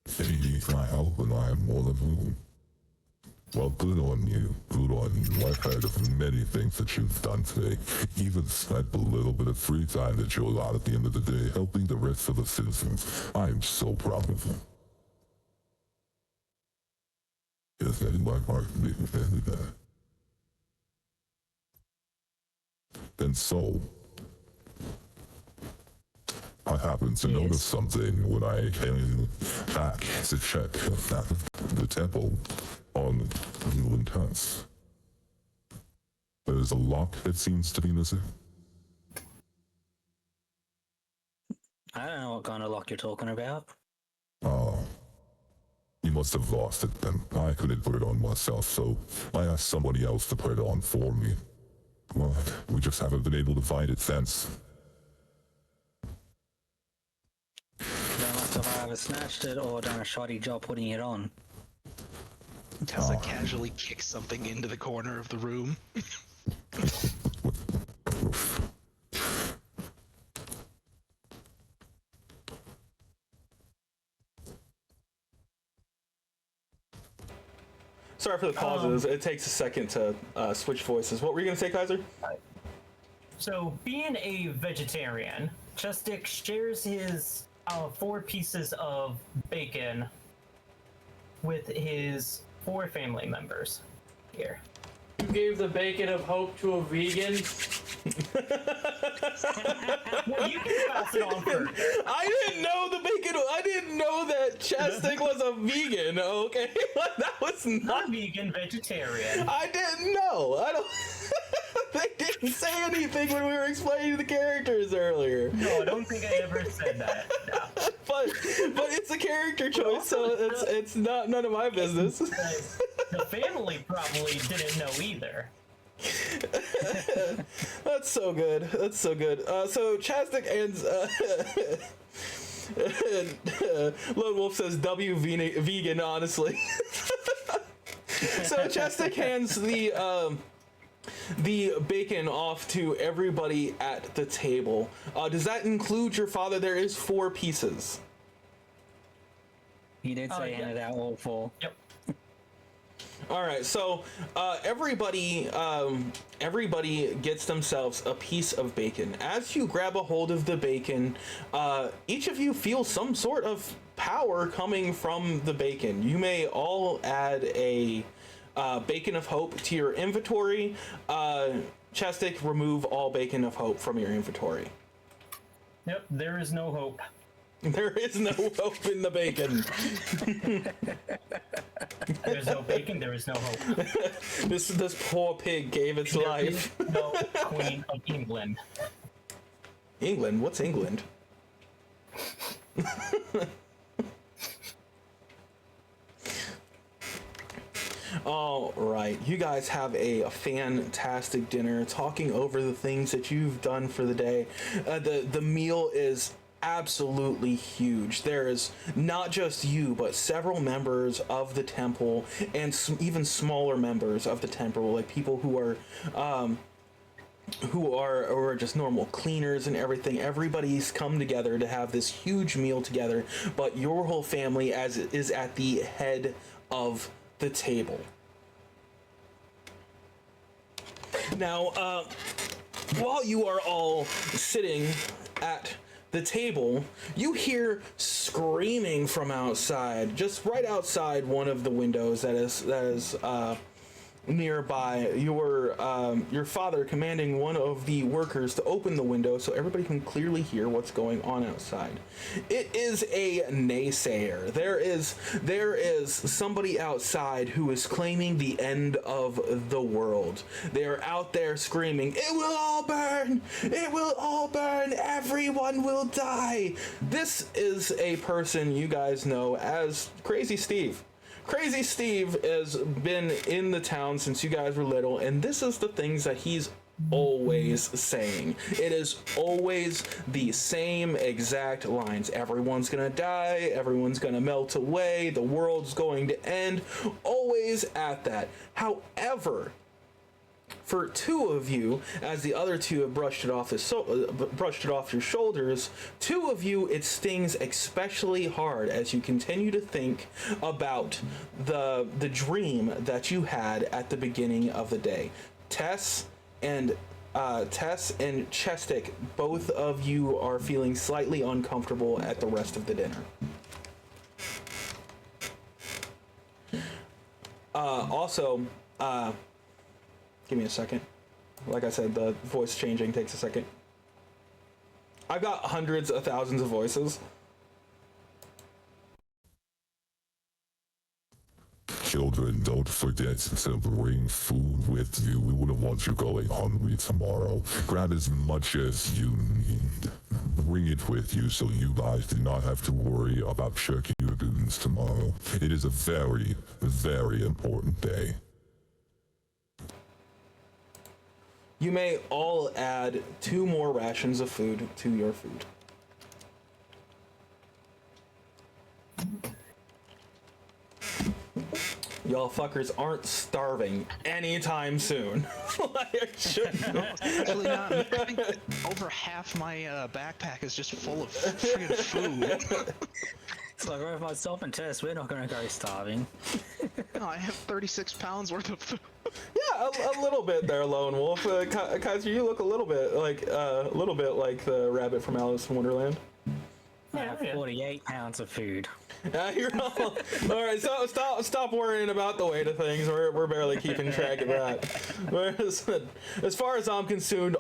If you need my help, and I am more than willing. Well, good on you. Good on you. I've heard of many things that you've done today. Even spent a little bit of free time that you allowed at the end of the day helping the rest of the citizens. I am so proud of you. Yes, in my heart, and so, I happened to notice something when I came back to check the temple on England Test. There's a lock that seems to be missing. I don't know what kind of lock you're talking about. Oh. You must have lost it then. I couldn't put it on myself, so I asked somebody else to put it on for me. Well, we just haven't been able to find it since. They must have either snatched it or done a shoddy job putting it on. Tessa casually kicks something into the corner of the room. Sorry for the pauses. It takes a second to switch voices. What were you going to say, Kaiser? So, being a vegetarian, Chestic shares his 4 pieces of bacon with his 4 family members here. You gave the bacon of hope to a vegan? Well, you can pass it on first. I didn't know the bacon. I didn't know that Chastic was a vegan. Okay, that was not Not vegan, vegetarian. I didn't know. I don't. They didn't say anything when we were explaining the characters earlier. No, I don't think I ever said that. No. But it's a character choice, so it's not none of my business. The family probably didn't know either. That's so good. That's so good. So Chastic ends. Lone Wolf says W vegan. Honestly. So Chastic hands the bacon off to everybody at the table. Does that include your father? There is 4 pieces. He did say handed out all 4. Yep. All right, so everybody gets themselves a piece of bacon. As you grab a hold of the bacon, each of you feel some sort of power coming from the bacon. You may all add a bacon of hope to your inventory. Chestic, remove all bacon of hope from your inventory. Yep, there is no hope. There is no hope in the bacon. There's no bacon, there is no hope. This poor pig gave its There life. is no Queen of England. England? What's England? All right, you guys have a fantastic dinner, talking over the things that you've done for the day. The meal is absolutely huge. There is not just you, but several members of the temple, and even smaller members of the temple, like people who are just normal cleaners and everything. Everybody's come together to have this huge meal together, but your whole family is at the head of the table. Now, while you are all sitting at the table, you hear screaming from outside, just right outside one of the windows that is nearby, your father commanding one of the workers to open the window so everybody can clearly hear what's going on outside. It is a naysayer. There is somebody outside who is claiming the end of the world. They are out there screaming, "It will all burn! It will all burn! Everyone will die!" This is a person you guys know as Crazy Steve. Crazy Steve has been in the town since you guys were little, and this is the things that he's always saying. It is always the same exact lines. Everyone's gonna die, everyone's gonna melt away, the world's going to end. Always at that. However, for two of you, as the other two have brushed it off your shoulders, two of you, it stings especially hard as you continue to think about the dream that you had at the beginning of the day. Tess and Chestic, both of you are feeling slightly uncomfortable at the rest of the dinner. Give me a second. Like I said, the voice changing takes a second. I've got hundreds of thousands of voices. Children, don't forget to bring food with you. We wouldn't want you going hungry tomorrow. Grab as much as you need. Bring it with you so you guys do not have to worry about checking your goons tomorrow. It is a very, very important day. You may all add 2 more rations of food to your food. Y'all fuckers aren't starving anytime soon. Actually not. I think that over half my backpack is just full of friggin' food. It's like, right, myself and Tess, we're not gonna go starving. No, I have 36 pounds worth of food. Yeah, a little bit there, Lone Wolf. Kaiser, you look a little bit like the rabbit from Alice in Wonderland. I have 48 pounds of food. You're all right. So stop worrying about the weight of things. We're barely keeping track of that. Whereas, as far as I'm concerned,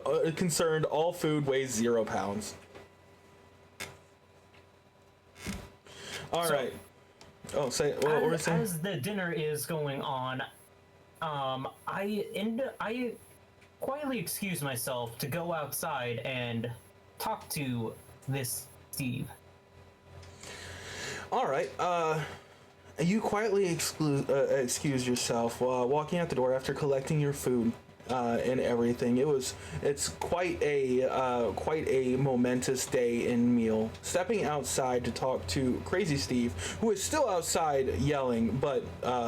all food weighs 0 pounds. All right. Oh, say what were you saying? As the dinner is going on, I quietly excuse myself to go outside and talk to this Steve. All right. You quietly excuse yourself while walking out the door after collecting your food and everything. It's quite a momentous day and meal. Stepping outside to talk to Crazy Steve, who is still outside yelling, but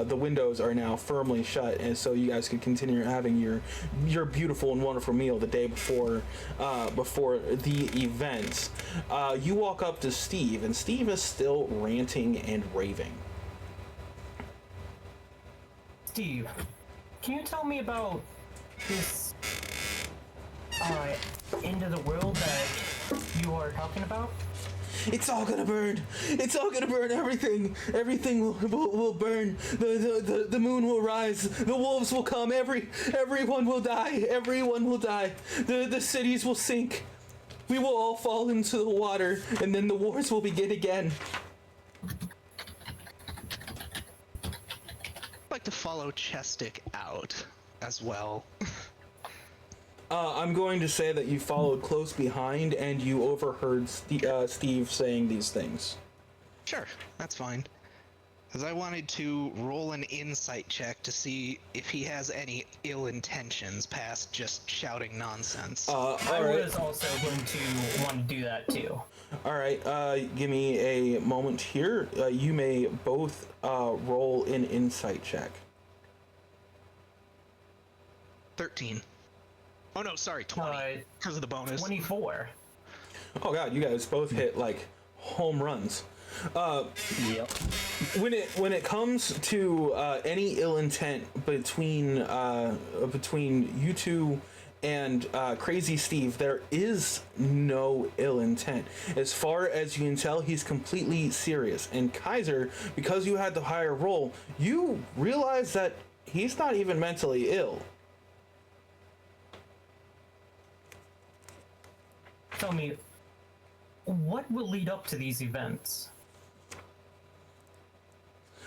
the windows are now firmly shut, and so you guys can continue having your beautiful and wonderful meal the day before the event. You walk up to Steve, and Steve is still ranting and raving. Steve, can you tell me about this end of the world that you are talking about? It's all gonna burn. It's all gonna burn. Everything will burn. The moon will rise. The wolves will come. Everyone will die. Everyone will die. The cities will sink. We will all fall into the water, and then the wars will begin again. I'd like to follow Chestic out as well. I'm going to say that you followed close behind and you overheard Steve saying these things. Sure, that's fine. Because I wanted to roll an insight check to see if he has any ill intentions past just shouting nonsense. I was also going to want to do that too. All right, give me a moment here. You may both roll an insight check. 13. Oh no, sorry, 20. Because of the bonus. 24. Oh god, you guys both hit like home runs. Yep. When it comes to any ill intent between you two and Crazy Steve, there is no ill intent. As far as you can tell, he's completely serious. And Kaiser, because you had the higher roll, you realize that he's not even mentally ill. Tell me, what will lead up to these events?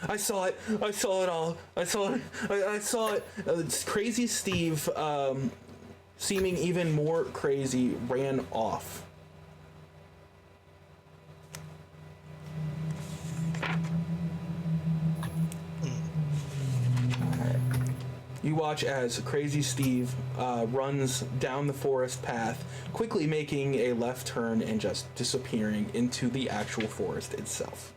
I saw it. I saw it all. I saw it. I saw it. It's Crazy Steve, seeming even more crazy, ran off. You watch as Crazy Steve runs down the forest path, quickly making a left turn and just disappearing into the actual forest itself.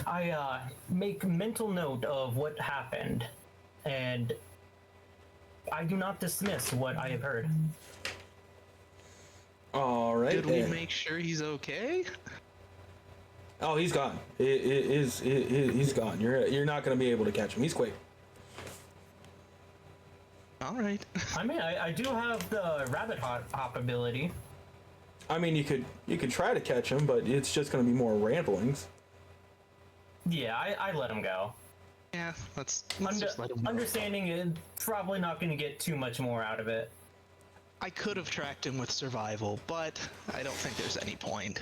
I make mental note of what happened, and I do not dismiss what I have heard. All right. Did we make sure he's okay? Oh, he's gone. He's gone. You're not going to be able to catch him. He's quick. All right. I mean, I do have the rabbit hop ability. I mean, you could try to catch him, but it's just going to be more ramblings. Yeah, I let him go. Yeah, let's just let him go. Understanding it, probably not going to get too much more out of it. I could have tracked him with survival, but I don't think there's any point.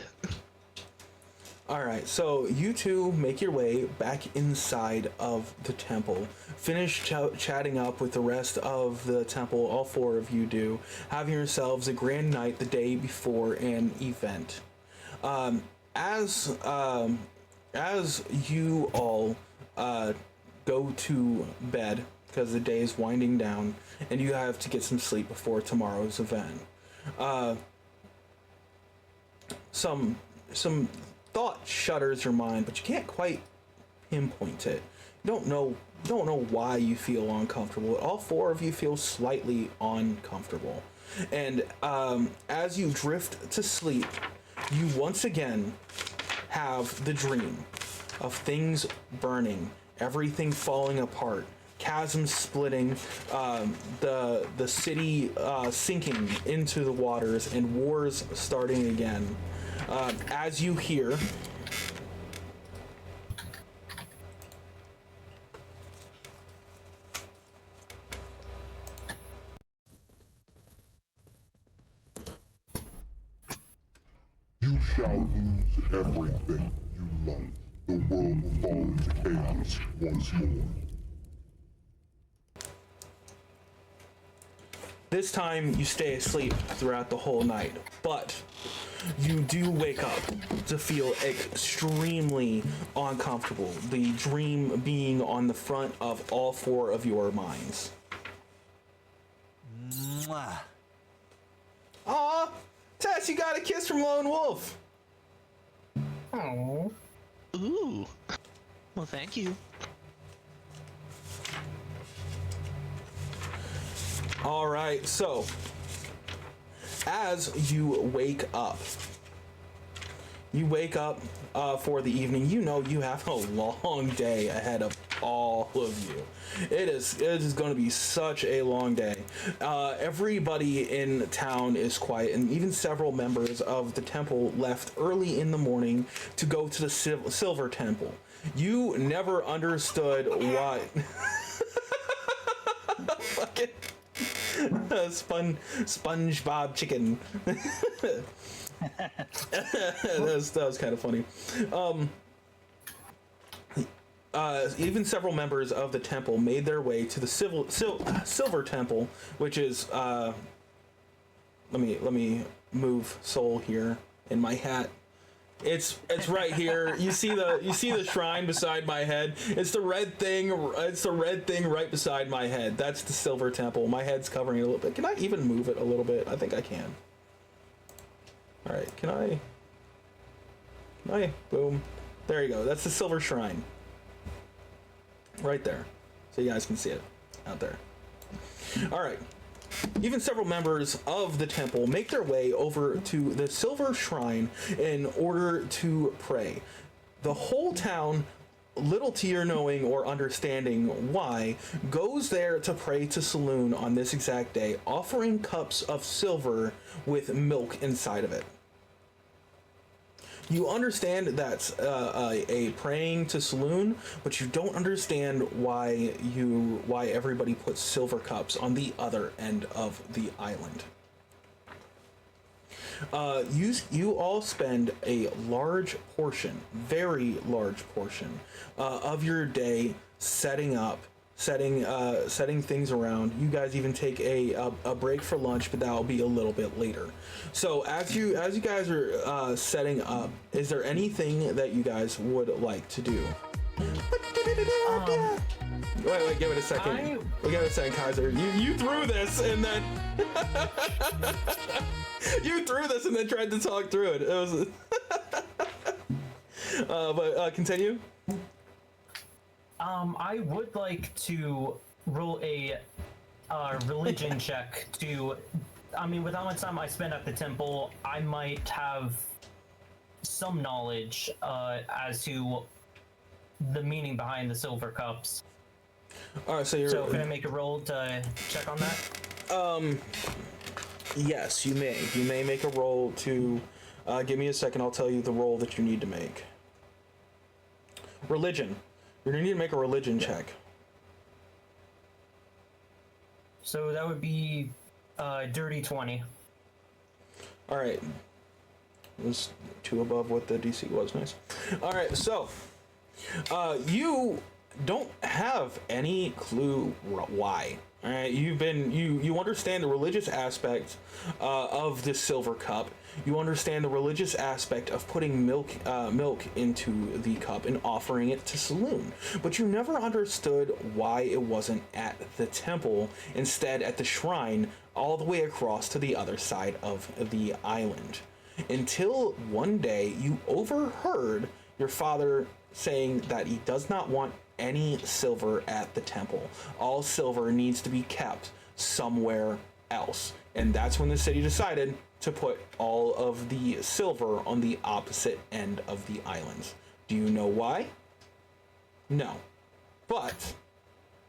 All right, so you two make your way back inside of the temple. Finish chatting up with the rest of the temple. All four of you do, having yourselves a grand night the day before an event. As you all go to bed, because the day is winding down and you have to get some sleep before tomorrow's event, some thought shudders your mind, but you can't quite pinpoint it. You don't know why you feel uncomfortable. All four of you feel slightly uncomfortable, and as you drift to sleep, you once again have the dream of things burning, everything falling apart, chasms splitting, the city sinking into the waters, and wars starting again. As you hear You shall lose everything you love. The world will fall into chaos once more. this time you stay asleep throughout the whole night, but you do wake up to feel extremely uncomfortable, the dream being on the front of all four of your minds. Mwah. Aw, Tess, you got a kiss from Lone Wolf. Oh. Ooh. Well, thank you. All right, so as you wake up for the evening. You know you have a long day ahead of all of you. It is going to be such a long day. Everybody in town is quiet, and even several members of the temple left early in the morning to go to the Silver Temple. You never understood why. Fucking SpongeBob chicken. that was kind of funny. Even several members of the temple made their way to the Silver Temple, which is let me move Soul here in my hat. It's right here. You see the shrine beside my head. It's the red thing. It's the red thing right beside my head. That's the Silver Temple. My head's covering it a little bit. Can I even move it a little bit? I think I can. All right. Can I? Boom. There you go. That's the Silver Shrine. Right there. So you guys can see it out there. All right. Even several members of the temple make their way over to the Silver Shrine in order to pray. The whole town, little to your knowing or understanding why, goes there to pray to Saloon on this exact day, offering cups of silver with milk inside of it. You understand that's a praying to Saloon, but you don't understand why everybody puts silver cups on the other end of the island. You all spend a large portion, very large portion, of your day setting things around. You guys even take a break for lunch, but that'll be a little bit later. So as you guys are setting up, is there anything that you guys would like to do? Wait, give it a second. Give it a second, Kaiser. You threw this and then you threw this and then tried to talk through it. It was but continue. I would like to roll a religion check to. I mean, with how much time I spend at the temple, I might have some knowledge as to the meaning behind the silver cups. All right, so can I make a roll to check on that? Yes, you may. You may make a roll to. Give me a second. I'll tell you the roll that you need to make. Religion. You're gonna need to make a religion check. So that would be dirty 20. All right. It was 2 above what the DC was. Nice. All right, so you don't have any clue why. All right, you understand the religious aspect of this silver cup. You understand the religious aspect of putting milk into the cup and offering it to Saloon, but you never understood why it wasn't at the temple, instead at the shrine all the way across to the other side of the island. Until one day you overheard your father saying that he does not want any silver at the temple. All silver needs to be kept somewhere else. And that's when the city decided to put all of the silver on the opposite end of the islands. Do you know why? No. But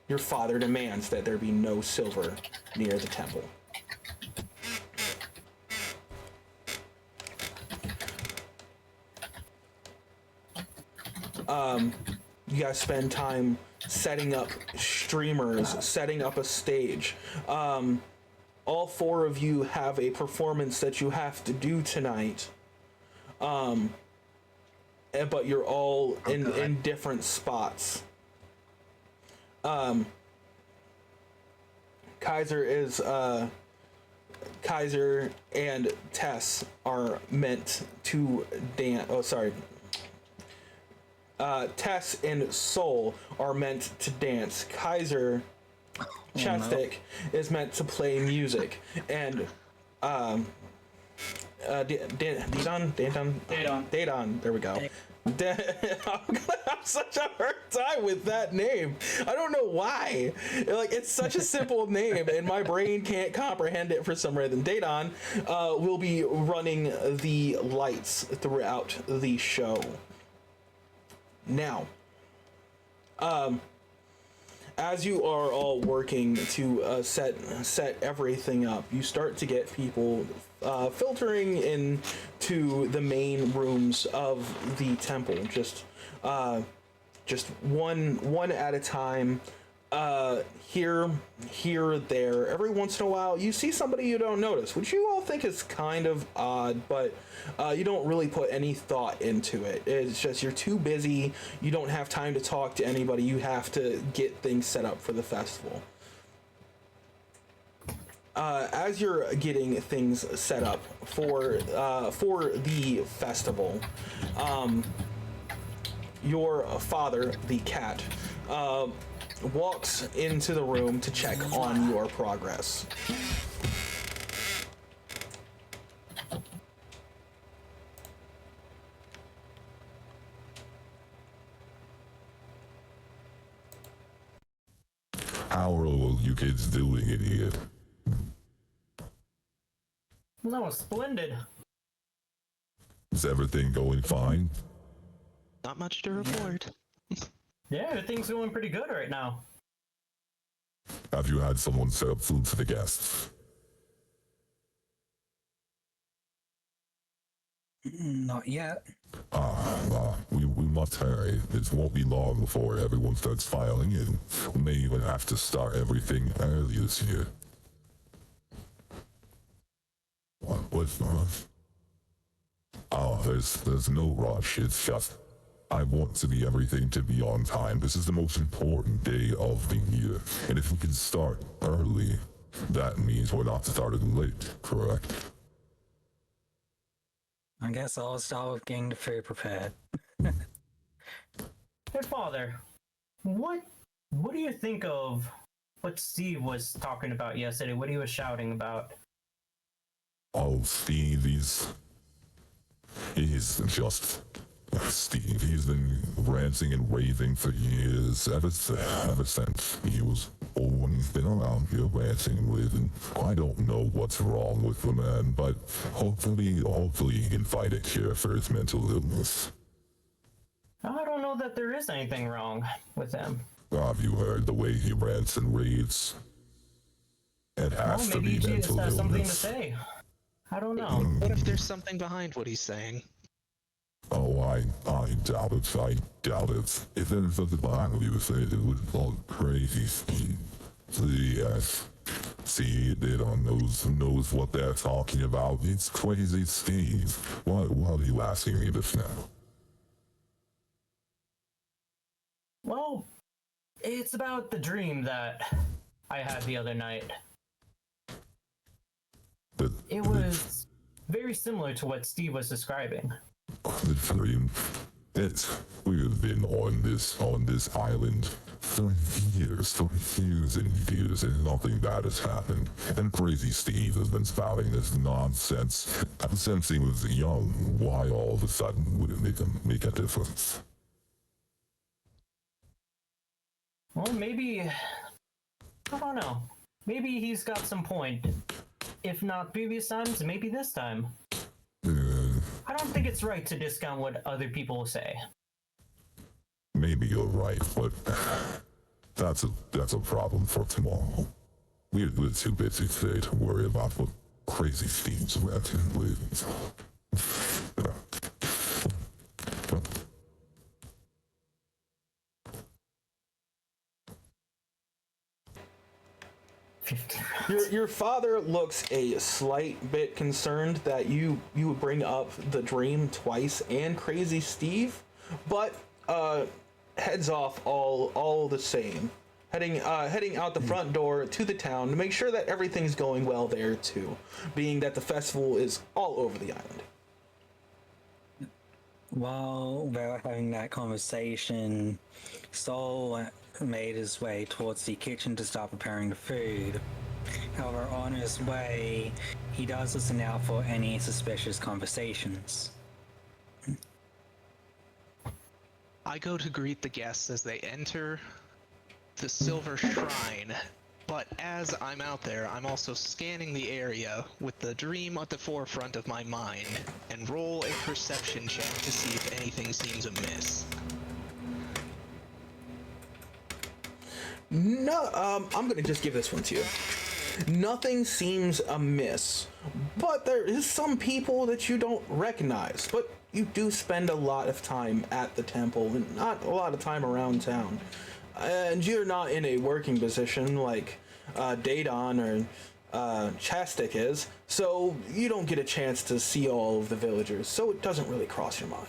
your father demands that there be no silver near the temple. You guys spend time setting up streamers, setting up a stage. All 4 of you have a performance that you have to do tonight. But you're all in different spots. Kaiser and Tess are meant to dance. Oh, sorry. Tess and Soul are meant to dance. Kaiser Chapstick is meant to play music, and Dadon, there we go. I'm gonna have such a hard time with that name. I don't know why. Like, it's such a simple name, and my brain can't comprehend it for some reason. Dadon will be running the lights throughout the show. Now, as you are all working to set everything up, you start to get people filtering into the main rooms of the temple, just one at a time. Here, there. Every once in a while, you see somebody you don't notice, which you all think is kind of odd, but you don't really put any thought into it. It's just you're too busy. You don't have time to talk to anybody. You have to get things set up for the festival. As you're getting things set up for the festival, your father, the cat, walks into the room to check on your progress. How are all you kids doing in here? No, splendid. Is everything going fine? Not much to report. Yeah, everything's going pretty good right now. Have you had someone set up food for the guests? Not yet. We must hurry. It won't be long before everyone starts filing in. We may even have to start everything early this year. What's not? There's no rush. It's just, I want everything to be on time. This is the most important day of the year. And if we can start early, that means we're not starting late, correct? I guess I'll start with getting the food prepared. Hey, Father, what do you think of what Steve was talking about yesterday? What he was shouting about? Oh, Steve, he's just Steve. He's been ranting and raving for years, ever since he was born. He's been around here ranting and raving. I don't know what's wrong with the man, but hopefully he can find a cure for his mental illness. I don't know that there is anything wrong with him. Have you heard the way he rants and raves? It has to Maybe be he just mental has something to illness. say. I don't know. What if there's something behind what he's saying? Oh, I doubt it. I doubt it. If there's something behind what he was saying, it was all crazy, Steve. Yes. See, they don't knows what they're talking about. It's crazy, Steve. Why are you asking me this now? Well, it's about the dream that I had the other night. It was very similar to what Steve was describing. The dream. We've been on this island for years and years, and nothing bad has happened. And crazy Steve has been spouting this nonsense since he was young. Why all of a sudden would it make a difference? Well, maybe, I don't know. Maybe he's got some point. If not previous times, maybe this time. I don't think it's right to discount what other people say. Maybe you're right, but that's a problem for tomorrow. We're too busy today to worry about what crazy Steve's ranting and raving. Your father looks a slight bit concerned that you would bring up the dream twice and crazy Steve, but heads off all the same, heading out the front door to the town to make sure that everything's going well there too, being that the festival is all over the island. While they were having that conversation, Saul made his way towards the kitchen to start preparing the food. However, on his way, he does listen out for any suspicious conversations. I go to greet the guests as they enter the Silver Shrine, but as I'm out there, I'm also scanning the area with the dream at the forefront of my mind, and roll a perception check to see if anything seems amiss. No, I'm gonna just give this one to you. Nothing seems amiss, but there is some people that you don't recognize, but you do spend a lot of time at the temple and not a lot of time around town. And you're not in a working position like Daedon or Chastic is, so you don't get a chance to see all of the villagers, so it doesn't really cross your mind.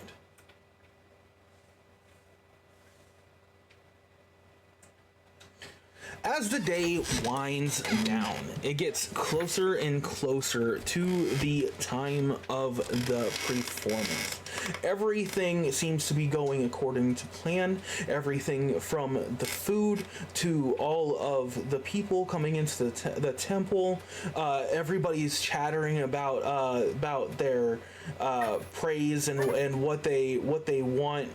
As the day winds down, it gets closer and closer to the time of the performance. Everything seems to be going according to plan. Everything from the food to all of the people coming into the temple. Everybody's chattering about their praise and what they want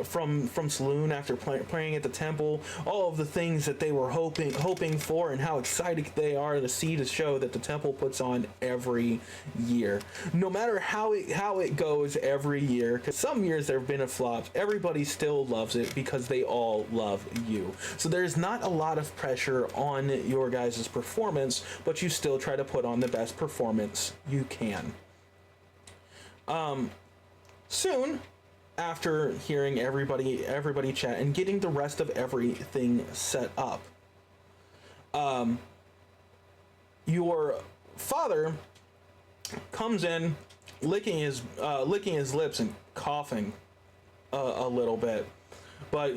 from Saloon after playing at the temple. All of the things that they were hoping for, and how excited they are to see the show that the temple puts on every year. No matter how it goes every year, because some years there have been a flop, everybody still loves it because they all love you. So there's not a lot of pressure on your guys' performance, but you still try to put on the best performance you can. Soon, after hearing everybody chat and getting the rest of everything set up, your father comes in, licking his lips and coughing a little bit, but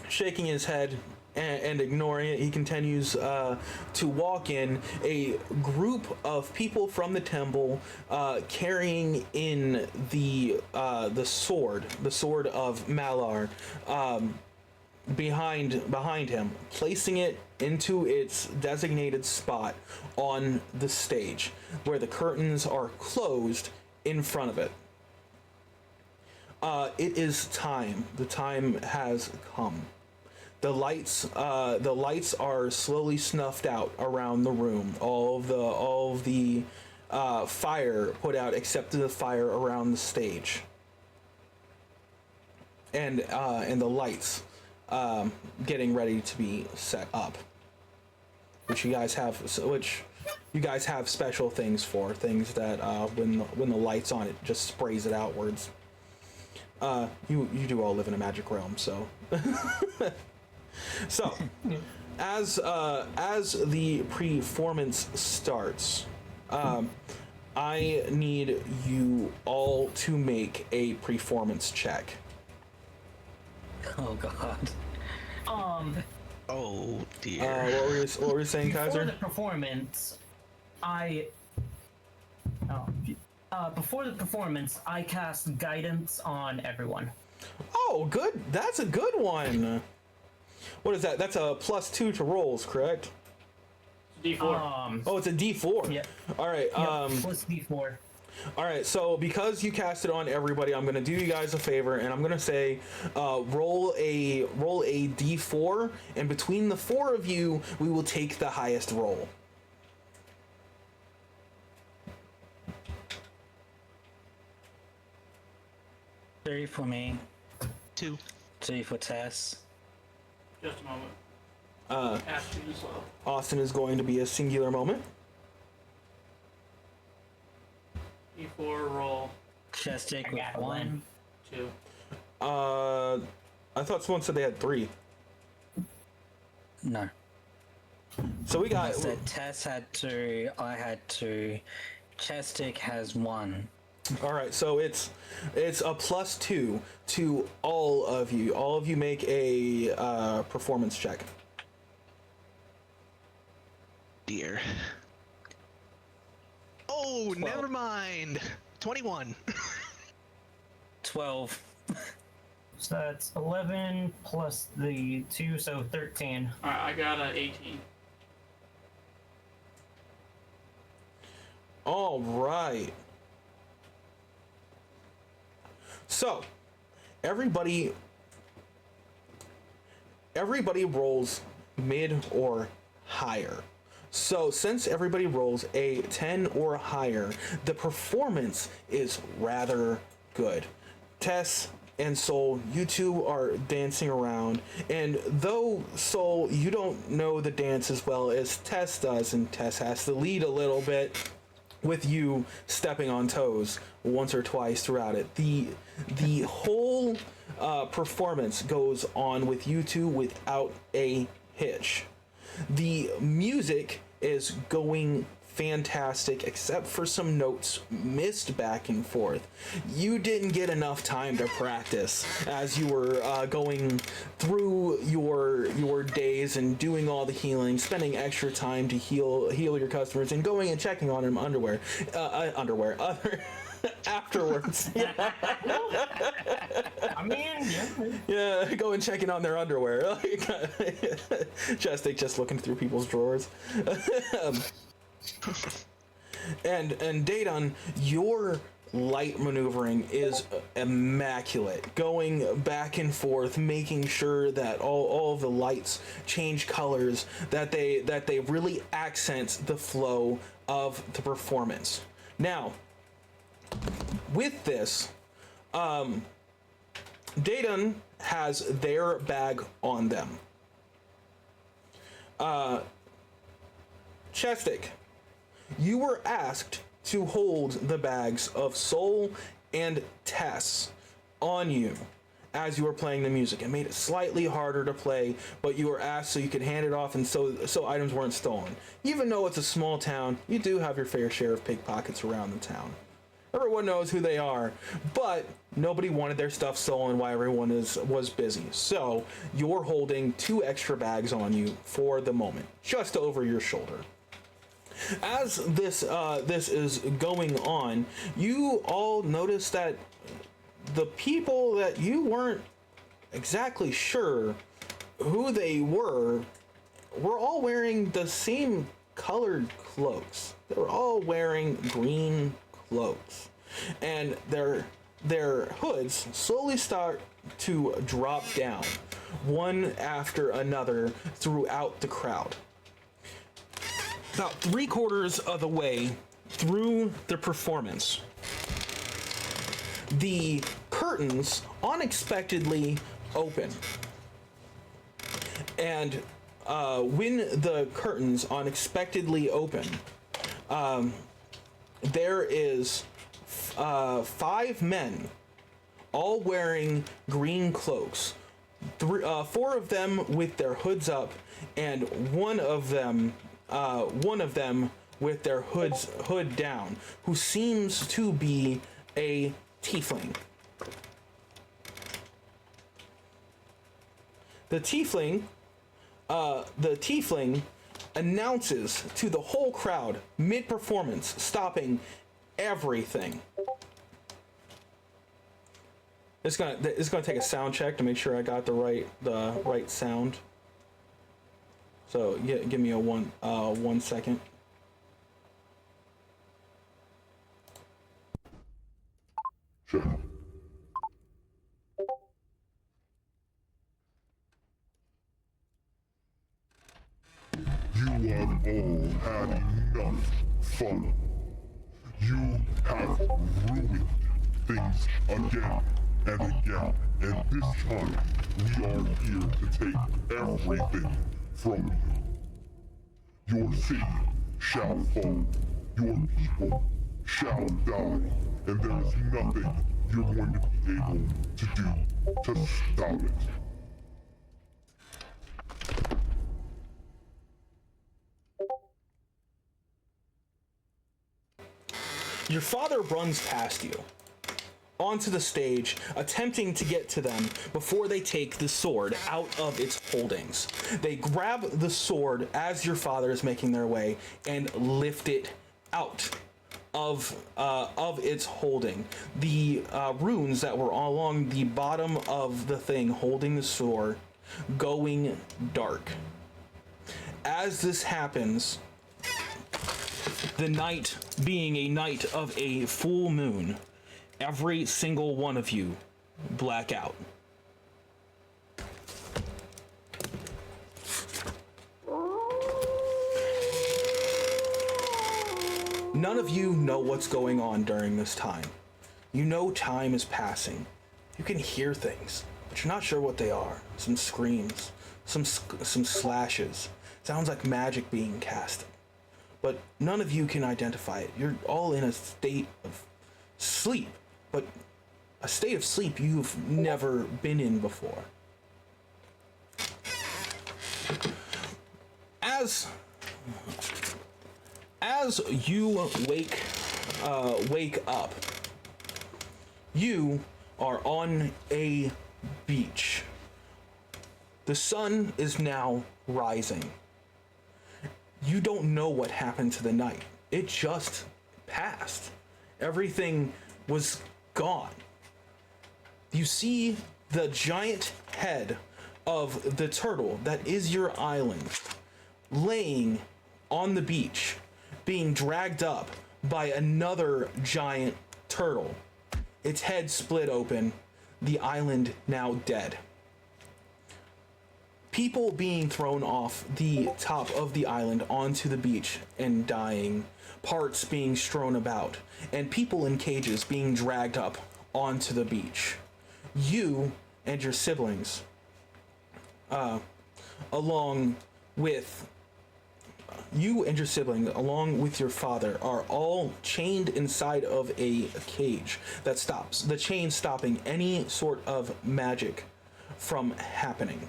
shaking his head and ignoring it. He continues to walk in. A group of people from the temple carrying in the sword of Malar, behind him, placing it into its designated spot on the stage where the curtains are closed in front of it. It is time. The time has come. The lights are slowly snuffed out around the room. All of the fire put out, except the fire around the stage, and the lights getting ready to be set up. Which you guys have special things for, things that when the light's on, it just sprays it outwards. You do all live in a magic realm, so. So, as the performance starts, I need you all to make a performance check. Oh God. Oh dear. What were you saying, Before Kaiser? the performance, before the performance, I cast guidance on everyone. Oh, good. That's a good one. What is that? That's a +2 to rolls, correct? D4. Oh, it's a D4. Yeah. All right. Plus D4. All right. So because you cast it on everybody, I'm gonna do you guys a favor, and I'm gonna say, roll a D4, and between the four of you, we will take the highest roll. Three for me. 2. 2 for Tess. Just a moment. Ask you to slow. Austin is going to be a singular moment. D4 roll Chestic with got 1. 2. I thought someone said they had 3. No. So we I got. said Tess had 2. I had 2. Chestic has 1. All right, so it's a +2 to all of you. All of you make a performance check. Dear. Oh, never mind. 21. 12. So that's 11 plus the 2, so 13. Alright, I got a 18. All right. So, everybody rolls mid or higher. So, since everybody rolls a 10 or higher, the performance is rather good. Tess and Soul, you two are dancing around, and though Soul, you don't know the dance as well as Tess does, and Tess has to lead a little bit with you stepping on toes once or twice throughout it. The whole performance goes on with you two without a hitch. The music is going fantastic, except for some notes missed back and forth. You didn't get enough time to practice as you were going through your days and doing all the healing, spending extra time to heal your customers, and going and checking on them afterwards. I mean, Yeah, go and checking on their underwear. Just looking through people's drawers. And Daedon, your light maneuvering is immaculate. Going back and forth, making sure that all of the lights change colors, that they really accent the flow of the performance. Now, with this, Daedon has their bag on them. Chestic, you were asked to hold the bags of Soul and Tess on you as you were playing the music. It made it slightly harder to play, but you were asked so you could hand it off and so items weren't stolen. Even though it's a small town, you do have your fair share of pickpockets around the town. Everyone knows who they are, but nobody wanted their stuff stolen while everyone was busy. So you're holding 2 extra bags on you for the moment, just over your shoulder. As this is going on, you all notice that the people that you weren't exactly sure who they were all wearing the same colored cloaks. They were all wearing green cloaks, and their hoods slowly start to drop down, one after another throughout the crowd. About 3/4 of the way through the performance, the curtains unexpectedly open. And when the curtains unexpectedly open, there is 5 men, all wearing green cloaks. 4 of them with their hoods up, and one of them with their hood down, who seems to be a tiefling. The tiefling announces to the whole crowd mid-performance, stopping everything. It's gonna take a sound check to make sure I got the right sound. So yeah, give me a 1 second. Check. You have all had enough fun. You have ruined things again and again, and this time we are here to take everything from you. Your city shall fall, your people shall die, and there is nothing you're going to be able to do to stop it. Your father runs past you onto the stage, attempting to get to them before they take the sword out of its holdings. They grab the sword as your father is making their way and lift it out of its holding. The runes that were along the bottom of the thing holding the sword going dark. As this happens, the night being a night of a full moon, every single one of you black out. None of you know what's going on during this time. You know time is passing. You can hear things, but you're not sure what they are. Some screams, some slashes. Sounds like magic being casted. But none of you can identify it. You're all in a state of sleep, but a state of sleep you've never been in before. As you wake up, you are on a beach. The sun is now rising. You don't know what happened to the night. It just passed. Everything was gone. You see the giant head of the turtle that is your island laying on the beach, being dragged up by another giant turtle. Its head split open, the island now dead. People being thrown off the top of the island onto the beach and dying, parts being strewn about, and people in cages being dragged up onto the beach. You and your siblings, along with you and your sibling, along with your father, are all chained inside of a cage that stops the chain, stopping any sort of magic from happening.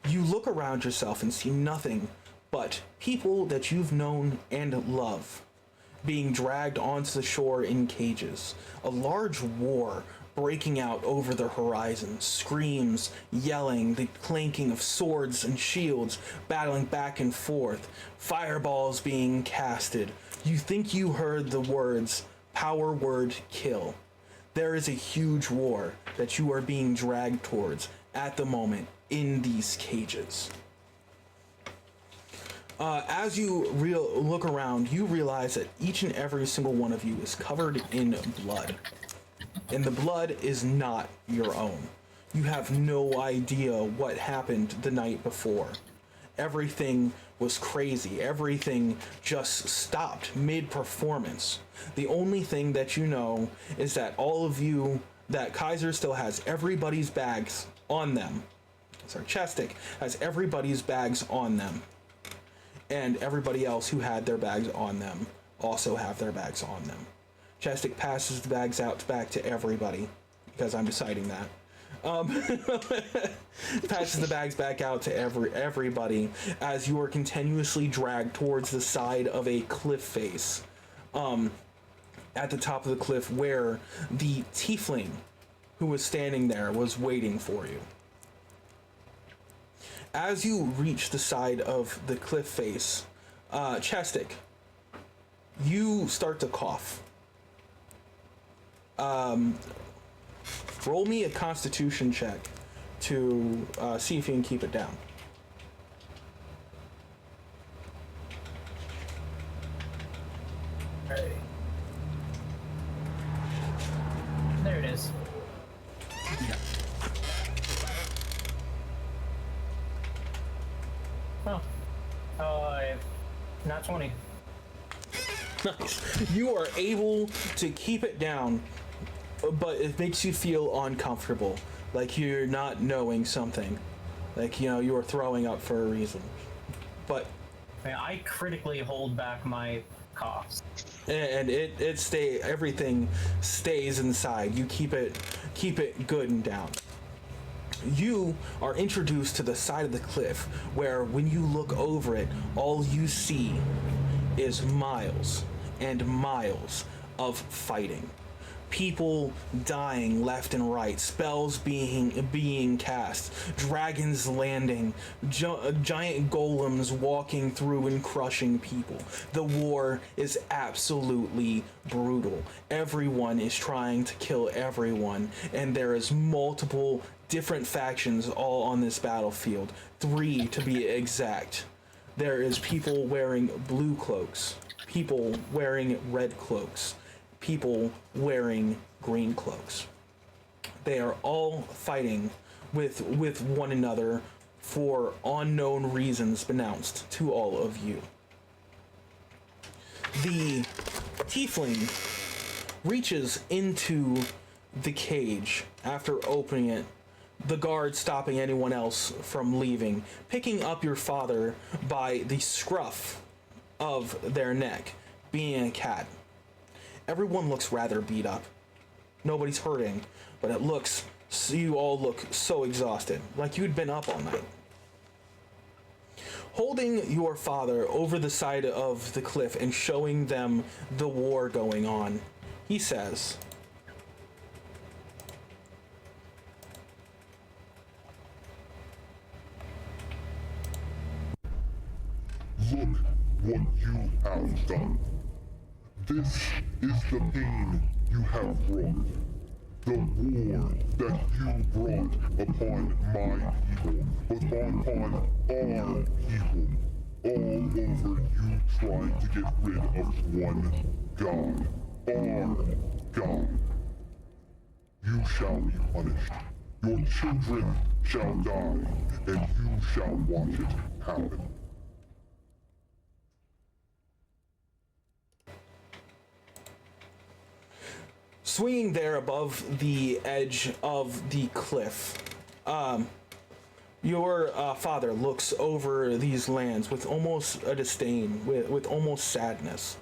You look around yourself and see nothing but people that you've known and love being dragged onto the shore in cages. A large war breaking out over the horizon, screams, yelling, the clanking of swords and shields battling back and forth, fireballs being casted. You think you heard the words, power word kill. There is a huge war that you are being dragged towards at the moment in these cages. As you look around, you realize that each and every single one of you is covered in blood. And the blood is not your own. You have no idea what happened the night before. Everything was crazy. Everything just stopped mid-performance. The only thing that you know is that all of you, that Kaiser still has everybody's bags on them. Sorry, Chestic has everybody's bags on them. And everybody else who had their bags on them also have their bags on them. Chestic passes the bags out back to everybody, because I'm deciding that. Passes the bags back out to everybody as you are continuously dragged towards the side of a cliff face. At the top of the cliff where the tiefling who was standing there was waiting for you. As you reach the side of the cliff face, Chestic, you start to cough. Roll me a Constitution check to see if you can keep it down. Alright. There it is. Oh. Not 20. Nice. You are able to keep it down, but it makes you feel uncomfortable. Like you're not knowing something. Like, you know, you are throwing up for a reason. But I critically hold back my coughs. and everything stays inside. You keep it good and down. You are introduced to the side of the cliff where when you look over it, all you see is miles and miles of fighting. People dying left and right, spells being cast, dragons landing, giant golems walking through and crushing people. The war is absolutely brutal. Everyone is trying to kill everyone, and there is multiple different factions all on this battlefield. 3 to be exact. There is people wearing blue cloaks, people wearing red cloaks, people wearing green cloaks. They are all fighting with one another for unknown reasons announced to all of you. The tiefling reaches into the cage after opening it, the guard stopping anyone else from leaving, picking up your father by the scruff of their neck, being a cat. Everyone looks rather beat up. Nobody's hurting, but you all look so exhausted, like you'd been up all night. Holding your father over the side of the cliff and showing them the war going on, he says, Look what you have done. This is the pain you have brought. The war that you brought upon my people, but upon our people. All over you trying to get rid of one God. Our God. You shall be punished. Your children shall die, and you shall watch it happen. swinging there above the edge of the cliff, Your father looks over these lands with almost a disdain, with almost sadness.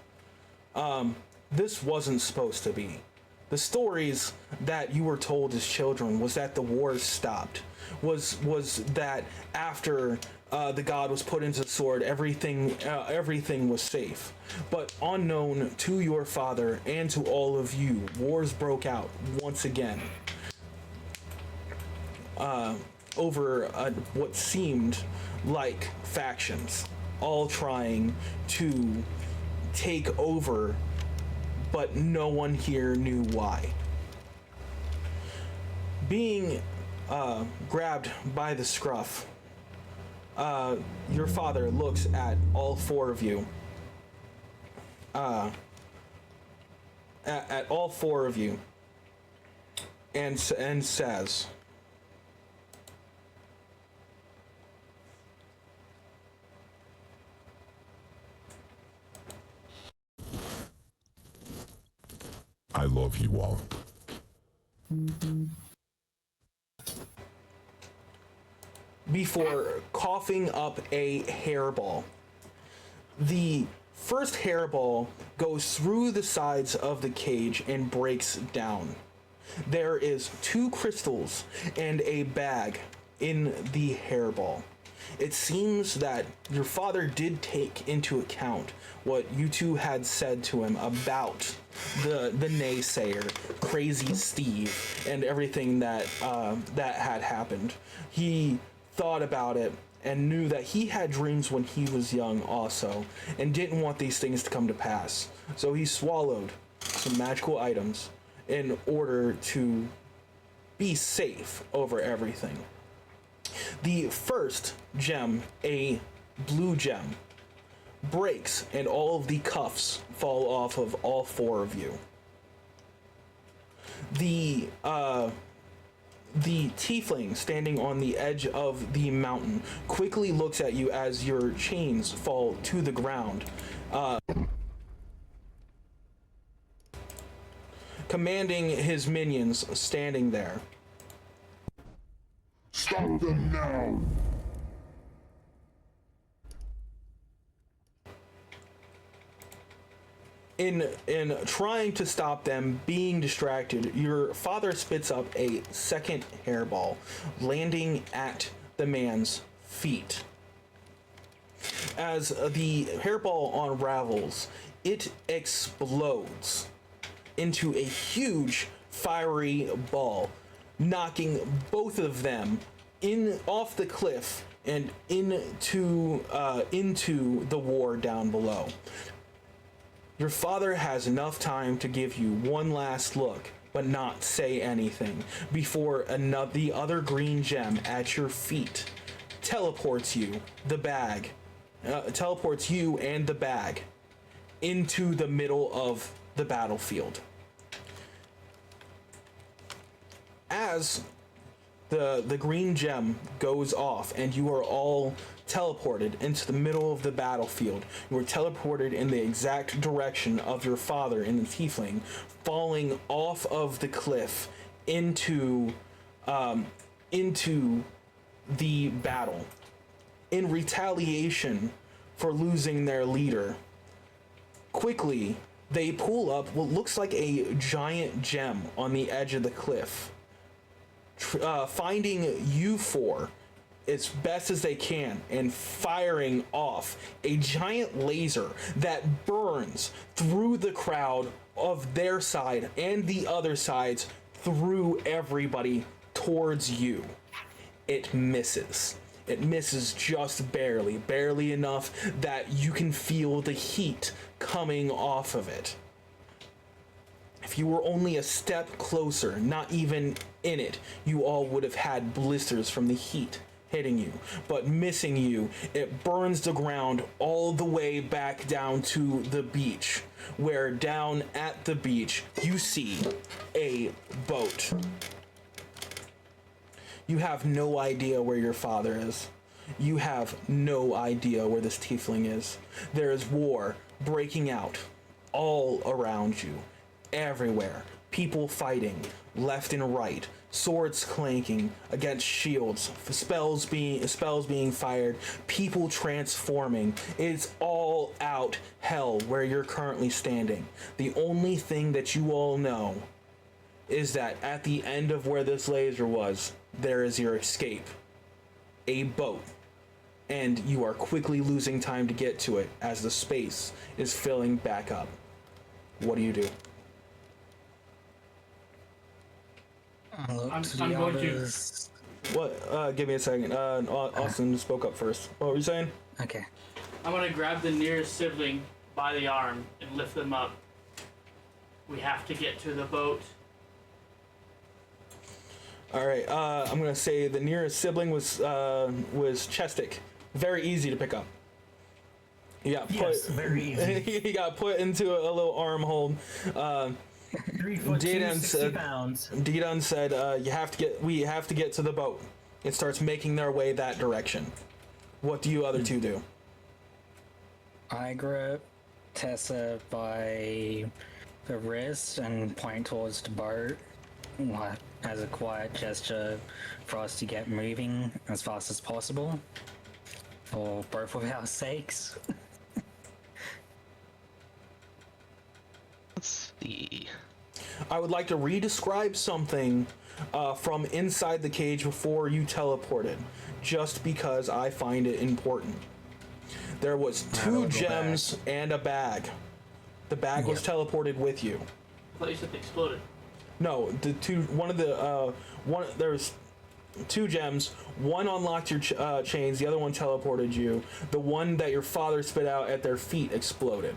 This wasn't supposed to be. The stories that you were told as children was that the wars stopped. Was that after the god was put into the sword, everything was safe. But unknown to your father and to all of you, wars broke out once again. Over what seemed like factions, all trying to take over, but no one here knew why. Being grabbed by the scruff, your father looks at all four of you. At all four of you, and says, I love you all. Before coughing up a hairball. The first hairball goes through the sides of the cage and breaks down. There is 2 crystals and a bag in the hairball. It seems that your father did take into account what you two had said to him about the naysayer, Crazy Steve, and everything that had happened. He thought about it and knew that he had dreams when he was young also, and didn't want these things to come to pass. So he swallowed some magical items in order to be safe over everything. The first gem, a blue gem, breaks and all of the cuffs fall off of all 4 of you. The tiefling standing on the edge of the mountain quickly looks at you as your chains fall to the ground, commanding his minions standing there. Stop them now! In trying to stop them being distracted, your father spits up a second hairball, landing at the man's feet. As the hairball unravels, it explodes into a huge fiery ball, knocking both of them off the cliff and into the war down below. Your father has enough time to give you one last look, but not say anything, before the other green gem at your feet teleports you and the bag into the middle of the battlefield. As the green gem goes off and you are all teleported into the middle of the battlefield, you are teleported in the exact direction of your father in the tiefling, falling off of the cliff into the battle. In retaliation for losing their leader, quickly they pull up what looks like a giant gem on the edge of the cliff, finding you 4 as best as they can and firing off a giant laser that burns through the crowd of their side and the other sides, through everybody towards you. It misses. It misses just barely enough that you can feel the heat coming off of it. If you were only a step closer, not even in it, you all would have had blisters from the heat hitting you. But missing you, it burns the ground all the way back down to the beach, where down at the beach you see a boat. You have no idea where your father is. You have no idea where this tiefling is. There is war breaking out all around you, everywhere. People fighting left and right, swords clanking against shields, spells being fired, people transforming. It's all out hell where you're currently standing. The only thing that you all know is that at the end of where this laser was, there is your escape. A boat. And you are quickly losing time to get to it as the space is filling back up. What do you do? Look I'm to the going to- others. What? Give me a second. Austin spoke up first. What were you saying? Okay. I'm gonna grab the nearest sibling by the arm and lift them up. We have to get to the boat. All right. I'm gonna say the nearest sibling was Chestic. Very easy to pick up. He got put. Yes, very easy. He got put into a little arm hold. 3 foot two, Dedan 60 said- pounds. Dedan said, we have to get to the boat. It starts making their way that direction. What do you other two do? I grab Tessa by the wrist and point towards the boat as a quiet gesture for us to get moving as fast as possible. For both of our sakes. Let's see. I would like to re-describe something from inside the cage before you teleported, just because I find it important. There was two go gems and a bag. The bag was teleported with you. I thought you said they exploded. No, there's two gems. One unlocked your chains. The other one teleported you. The one that your father spit out at their feet exploded.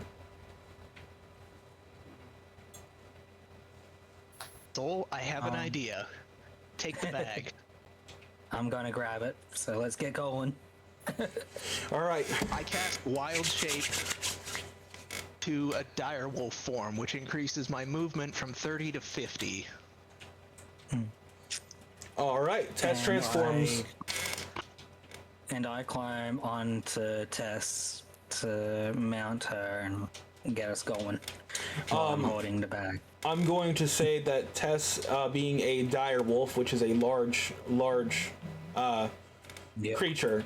Soul, I have an idea. Take the bag. I'm gonna grab it, so let's get going. All right. I cast Wild Shape to a direwolf form, which increases my movement from 30 to 50. All right. Tess transforms. And I climb onto Tess to mount her and get us going. While I'm holding the bag. I'm going to say that Tess, being a dire wolf, which is a large creature,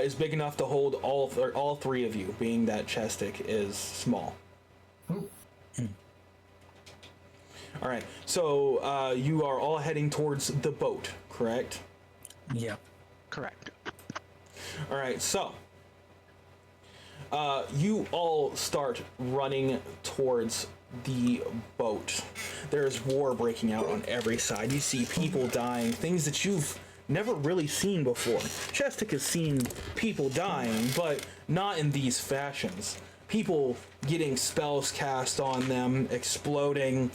is big enough to hold all three of you, being that Chestic is small. All right, so you are all heading towards the boat, correct? Yep. Correct. All right, so you all start running towards the boat. There's war breaking out on every side. You see people dying, things that you've never really seen before. Chestic has seen people dying, but not in these fashions. People getting spells cast on them, exploding,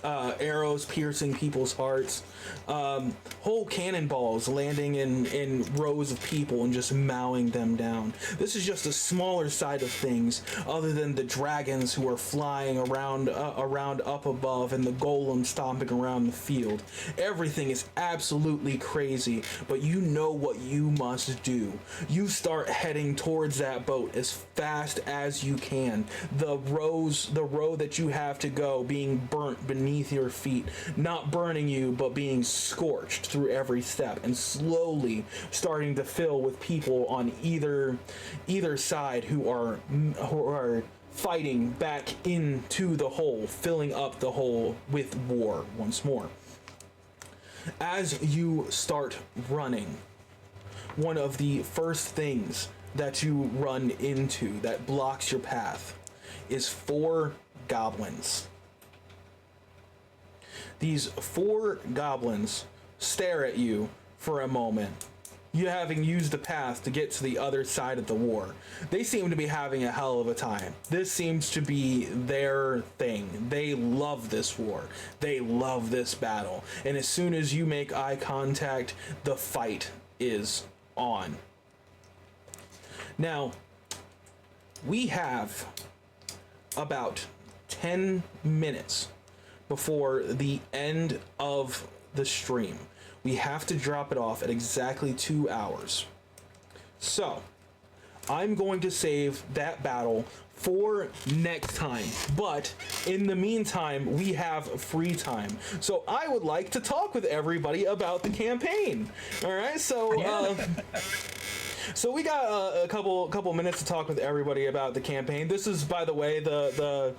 arrows piercing people's hearts, whole cannonballs landing in rows of people and just mowing them down. This is just a smaller side of things, other than the dragons who are flying around up above and the golem stomping around the field. Everything is absolutely crazy, but you know what you must do. You start heading towards that boat as fast as you can. The row that you have to go being burnt beneath your feet, not burning you, but being scorched through every step, and slowly starting to fill with people on either side who are fighting back into the hole, filling up the hole with war once more. As you start running, one of the first things that you run into that blocks your path is 4 goblins. These 4 goblins stare at you for a moment, you having used the path to get to the other side of the war. They seem to be having a hell of a time. This seems to be their thing. They love this war. They love this battle. And as soon as you make eye contact, the fight is on. Now, we have about 10 minutes before the end of the stream. We have to drop it off at exactly 2 hours. So, I'm going to save that battle for next time. But in the meantime, we have free time. So I would like to talk with everybody about the campaign. All right, so so we got a couple minutes to talk with everybody about the campaign. This is, by the way, the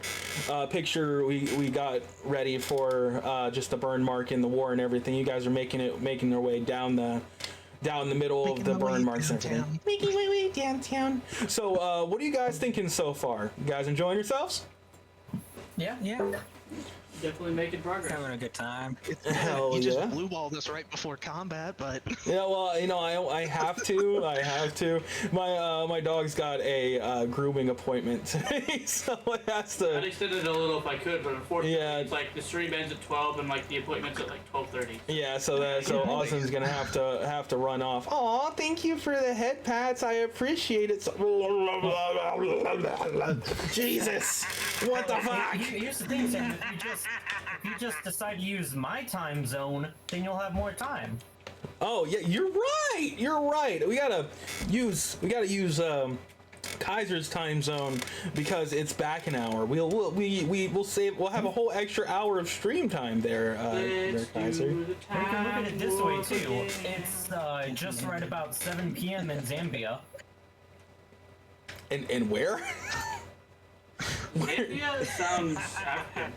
picture we got ready for just the burn mark in the war and everything. You guys are making their way down the middle of the burn marks and everything. Making my way downtown. So, what are you guys thinking so far? You guys enjoying yourselves? Yeah. Definitely making progress. Having a good time. Hell You yeah. just blue balled us right before combat, but Yeah, well, you know, I have to. I have to. My dog's got a grooming appointment today, so it has I'd to. extend it a little if I could, but unfortunately, Yeah. it's like the stream ends at 12 and like the appointment's at like 12:30. Yeah, so Awesome's gonna have to run off. Aw, thank you for the head pats. I appreciate it. Jesus, what the fuck? Here's the thing, Sam. If you just decide to use my time zone, then you'll have more time. Oh yeah, you're right. You're right. We gotta use Kaiser's time zone because it's back an hour. We'll have a whole extra hour of stream time there, Kaiser. You can look at it this way too. It's just right about 7 p.m. in Zambia. And where? Zambia sounds African.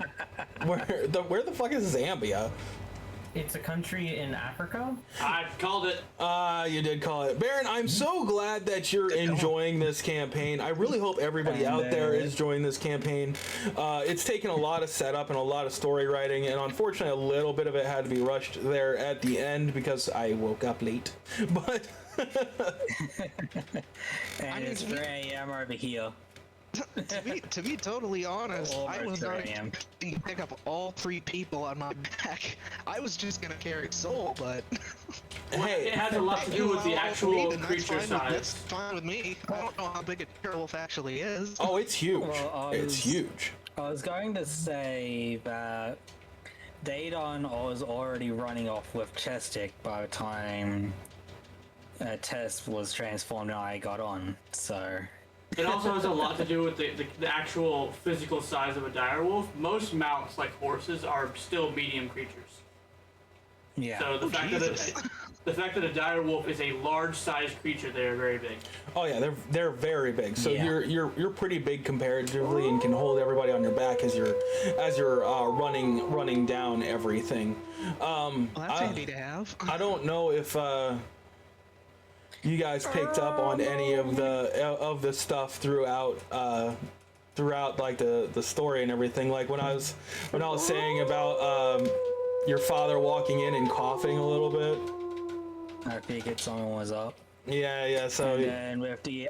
Where the fuck is Zambia? It's a country in Africa. I called it. You did call it. Baron, I'm so glad that you're enjoying this campaign. I really hope everybody out there is enjoying this campaign. It's taken a lot of setup and a lot of story writing, and unfortunately a little bit of it had to be rushed there at the end because I woke up late. But And it's 3 a.m. over here. to be totally honest, I Almost was 3 not a.m. expecting to pick up all 3 people on my back. I was just gonna carry Soul, but hey, It has a lot to do with the actual creature That's size. fine with me. I don't know how big a werewolf actually is. oh, it's huge. Well, It's huge. I was going to say that Daedon was already running off with Chestic by the time Tess was transformed and I got on, so... It also has a lot to do with the actual physical size of a direwolf. Most mounts, like horses, are still medium creatures. Yeah. So the fact that a direwolf is a large-sized creature, they are very big. Oh yeah, they're very big. So Yeah. you're pretty big comparatively, and can hold everybody on your back as you're running down everything. Well, that's handy to have. I don't know if you guys picked up on any of the stuff throughout like the story and everything. Like when I was saying about your father walking in and coughing a little bit. I figured someone was up. Yeah. So And then with the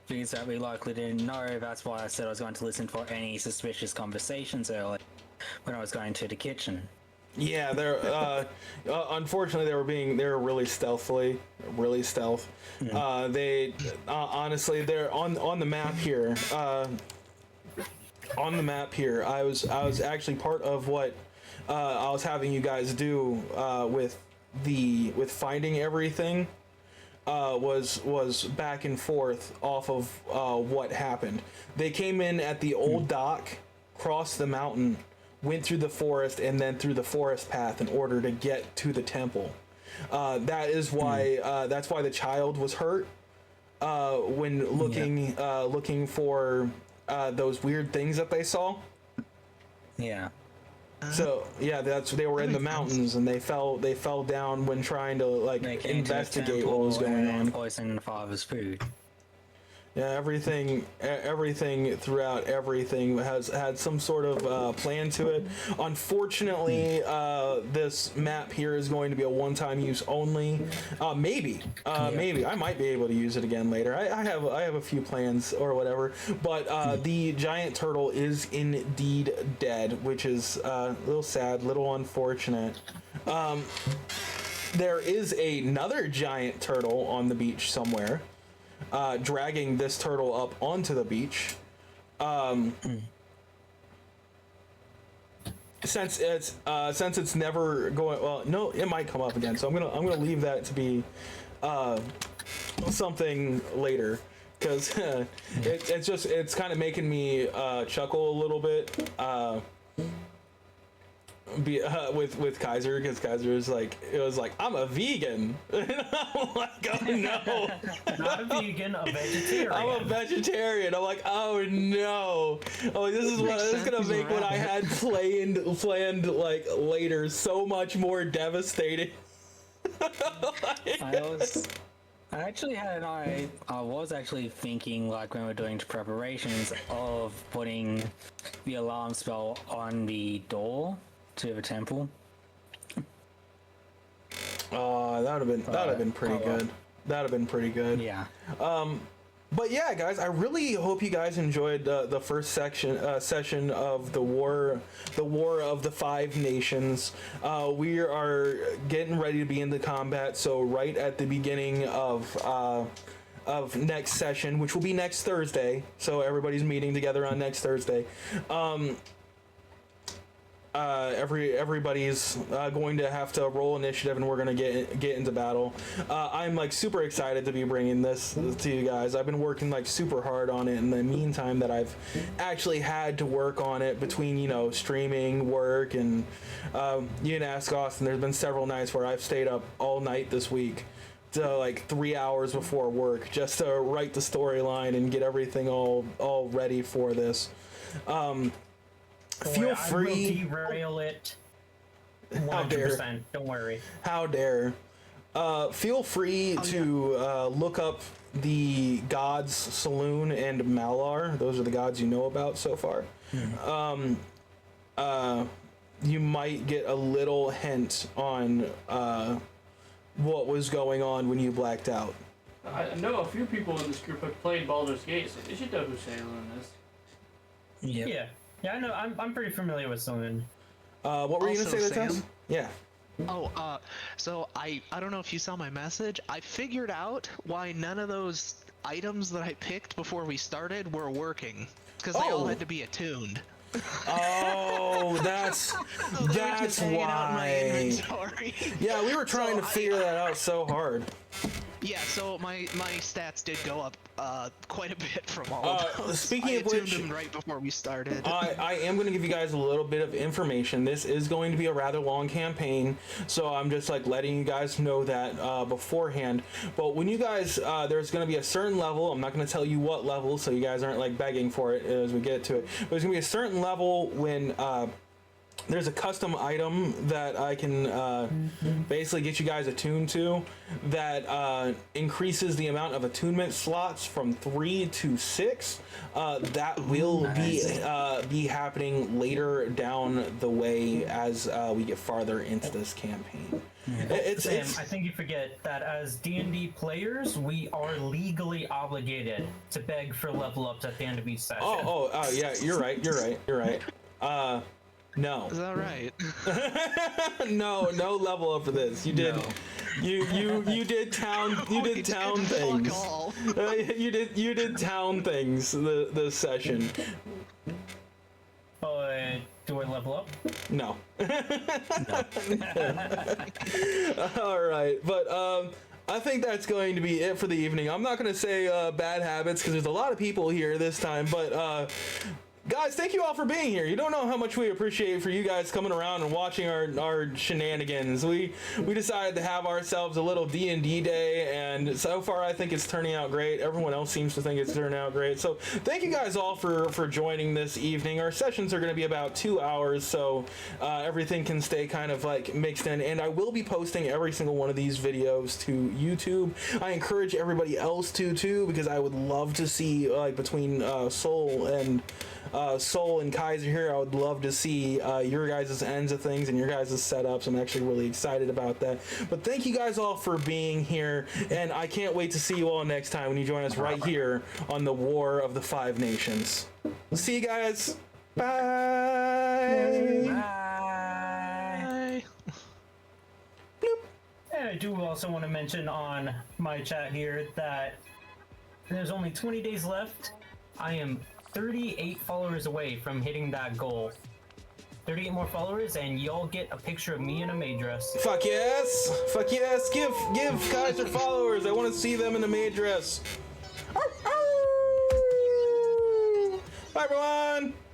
things that we likely didn't know, that's why I said I was going to listen for any suspicious conversations earlier when I was going to the kitchen. yeah, they're unfortunately they were really stealth. They honestly they're on the map here. On the map here, I was actually part of what I was having you guys do with finding everything. Was back and forth off of what happened. They came in at the old dock, crossed the mountain, went through the forest, and then through the forest path in order to get to the temple. That is why that's why the child was hurt when looking for those weird things that they saw. Yeah. So yeah, they were in the mountains and they fell down when trying to They came to the investigate what was temple going and on. poisoned the father's food. Yeah, everything throughout everything has had some sort of plan to it. Unfortunately, this map here is going to be a one-time use only. Maybe I might be able to use it again later. I have a few plans or whatever. But the giant turtle is indeed dead, which is a little sad, little unfortunate. There is another giant turtle on the beach somewhere. Dragging this turtle up onto the beach. Since it's never going, well, no, it might come up again. So I'm gonna leave that to be something later. because it's kind of making me chuckle a little bit. With Kaiser, because Kaiser is like, it was like, I'm a vegan. And I'm like, oh no. Not a vegan, a vegetarian. I'm a vegetarian. I'm like, oh no. Oh, this is gonna make what I had planned like later so much more devastating. I was actually thinking, like, when we were doing preparations, of putting the alarm spell on the door to the temple. That'd have been pretty good. That'd have been pretty good. Yeah. But yeah, guys, I really hope you guys enjoyed the first session of the War of the Five Nations. We are getting ready to be into combat, so right at the beginning of next session, which will be next Thursday. So everybody's meeting together on next Thursday. Everybody's going to have to roll initiative, and we're going to get into battle. I'm like super excited to be bringing this to you guys. I've been working like super hard on it in the meantime that I've actually had to work on it between, you know, streaming, work, and you can ask Austin. There's been several nights where I've stayed up all night this week to like 3 hours before work just to write the storyline and get everything all ready for this. Feel free. I will derail it. 100%. How dare. Don't worry. How dare. Feel free to look up the gods Saloon and Malar. Those are the gods you know about so far. You might get a little hint on what was going on when you blacked out. I know a few people in this group have played Baldur's Gate, so they should know who Saloon is. Yep. Yeah, I know. I'm pretty familiar with Saloon. What were you gonna say there, Sam? Tess? Yeah. So I don't know if you saw my message. I figured out why none of those items that I picked before we started were working, because they all had to be attuned. Oh, that's Just hanging out in my why. inventory. Yeah, we were trying to figure that out so hard. Yeah, so my stats did go up quite a bit from all of those. Speaking I of attuned which, them right before we started. I am going to give you guys a little bit of information. This is going to be a rather long campaign, so I'm just like letting you guys know that beforehand. But when you guys, there's going to be a certain level. I'm not going to tell you what level, so you guys aren't like begging for it as we get to it. But there's going to be a certain level when there's a custom item that I can basically get you guys attuned to that increases the amount of attunement slots from 3 to 6. That will be happening later down the way as we get farther into this campaign. Sam, I think you forget that as D&D players, we are legally obligated to beg for level ups at the end of each session. Oh, yeah, you're right. No. Is that right? No level up for this. You did. No. You did town things. Fuck all. You did town things this session. Do I level up? No. All right, but I think that's going to be it for the evening. I'm not going to say bad habits because there's a lot of people here this time, but guys, thank you all for being here. You don't know how much we appreciate for you guys coming around and watching our shenanigans. We decided to have ourselves a little D&D day, and so far I think it's turning out great. Everyone else seems to think it's turning out great. So thank you guys all for joining this evening. Our sessions are going to be about 2 hours, so everything can stay kind of like mixed in, and I will be posting every single one of these videos to YouTube. I encourage everybody else to too, because I would love to see like between Soul and Kaiser here, I would love to see your guys' ends of things and your guys' setups. I'm actually really excited about that. But thank you guys all for being here, and I can't wait to see you all next time when you join us right here on the War of the Five Nations. We'll see you guys. Bye. Bye. And I do also want to mention on my chat here that there's only 20 days left. I am 38 followers away from hitting that goal. 38 more followers and y'all get a picture of me in a maid dress. Fuck yes. Fuck yes. Give Kaiser followers. I want to see them in a maid dress. Ow, ow. Bye, everyone.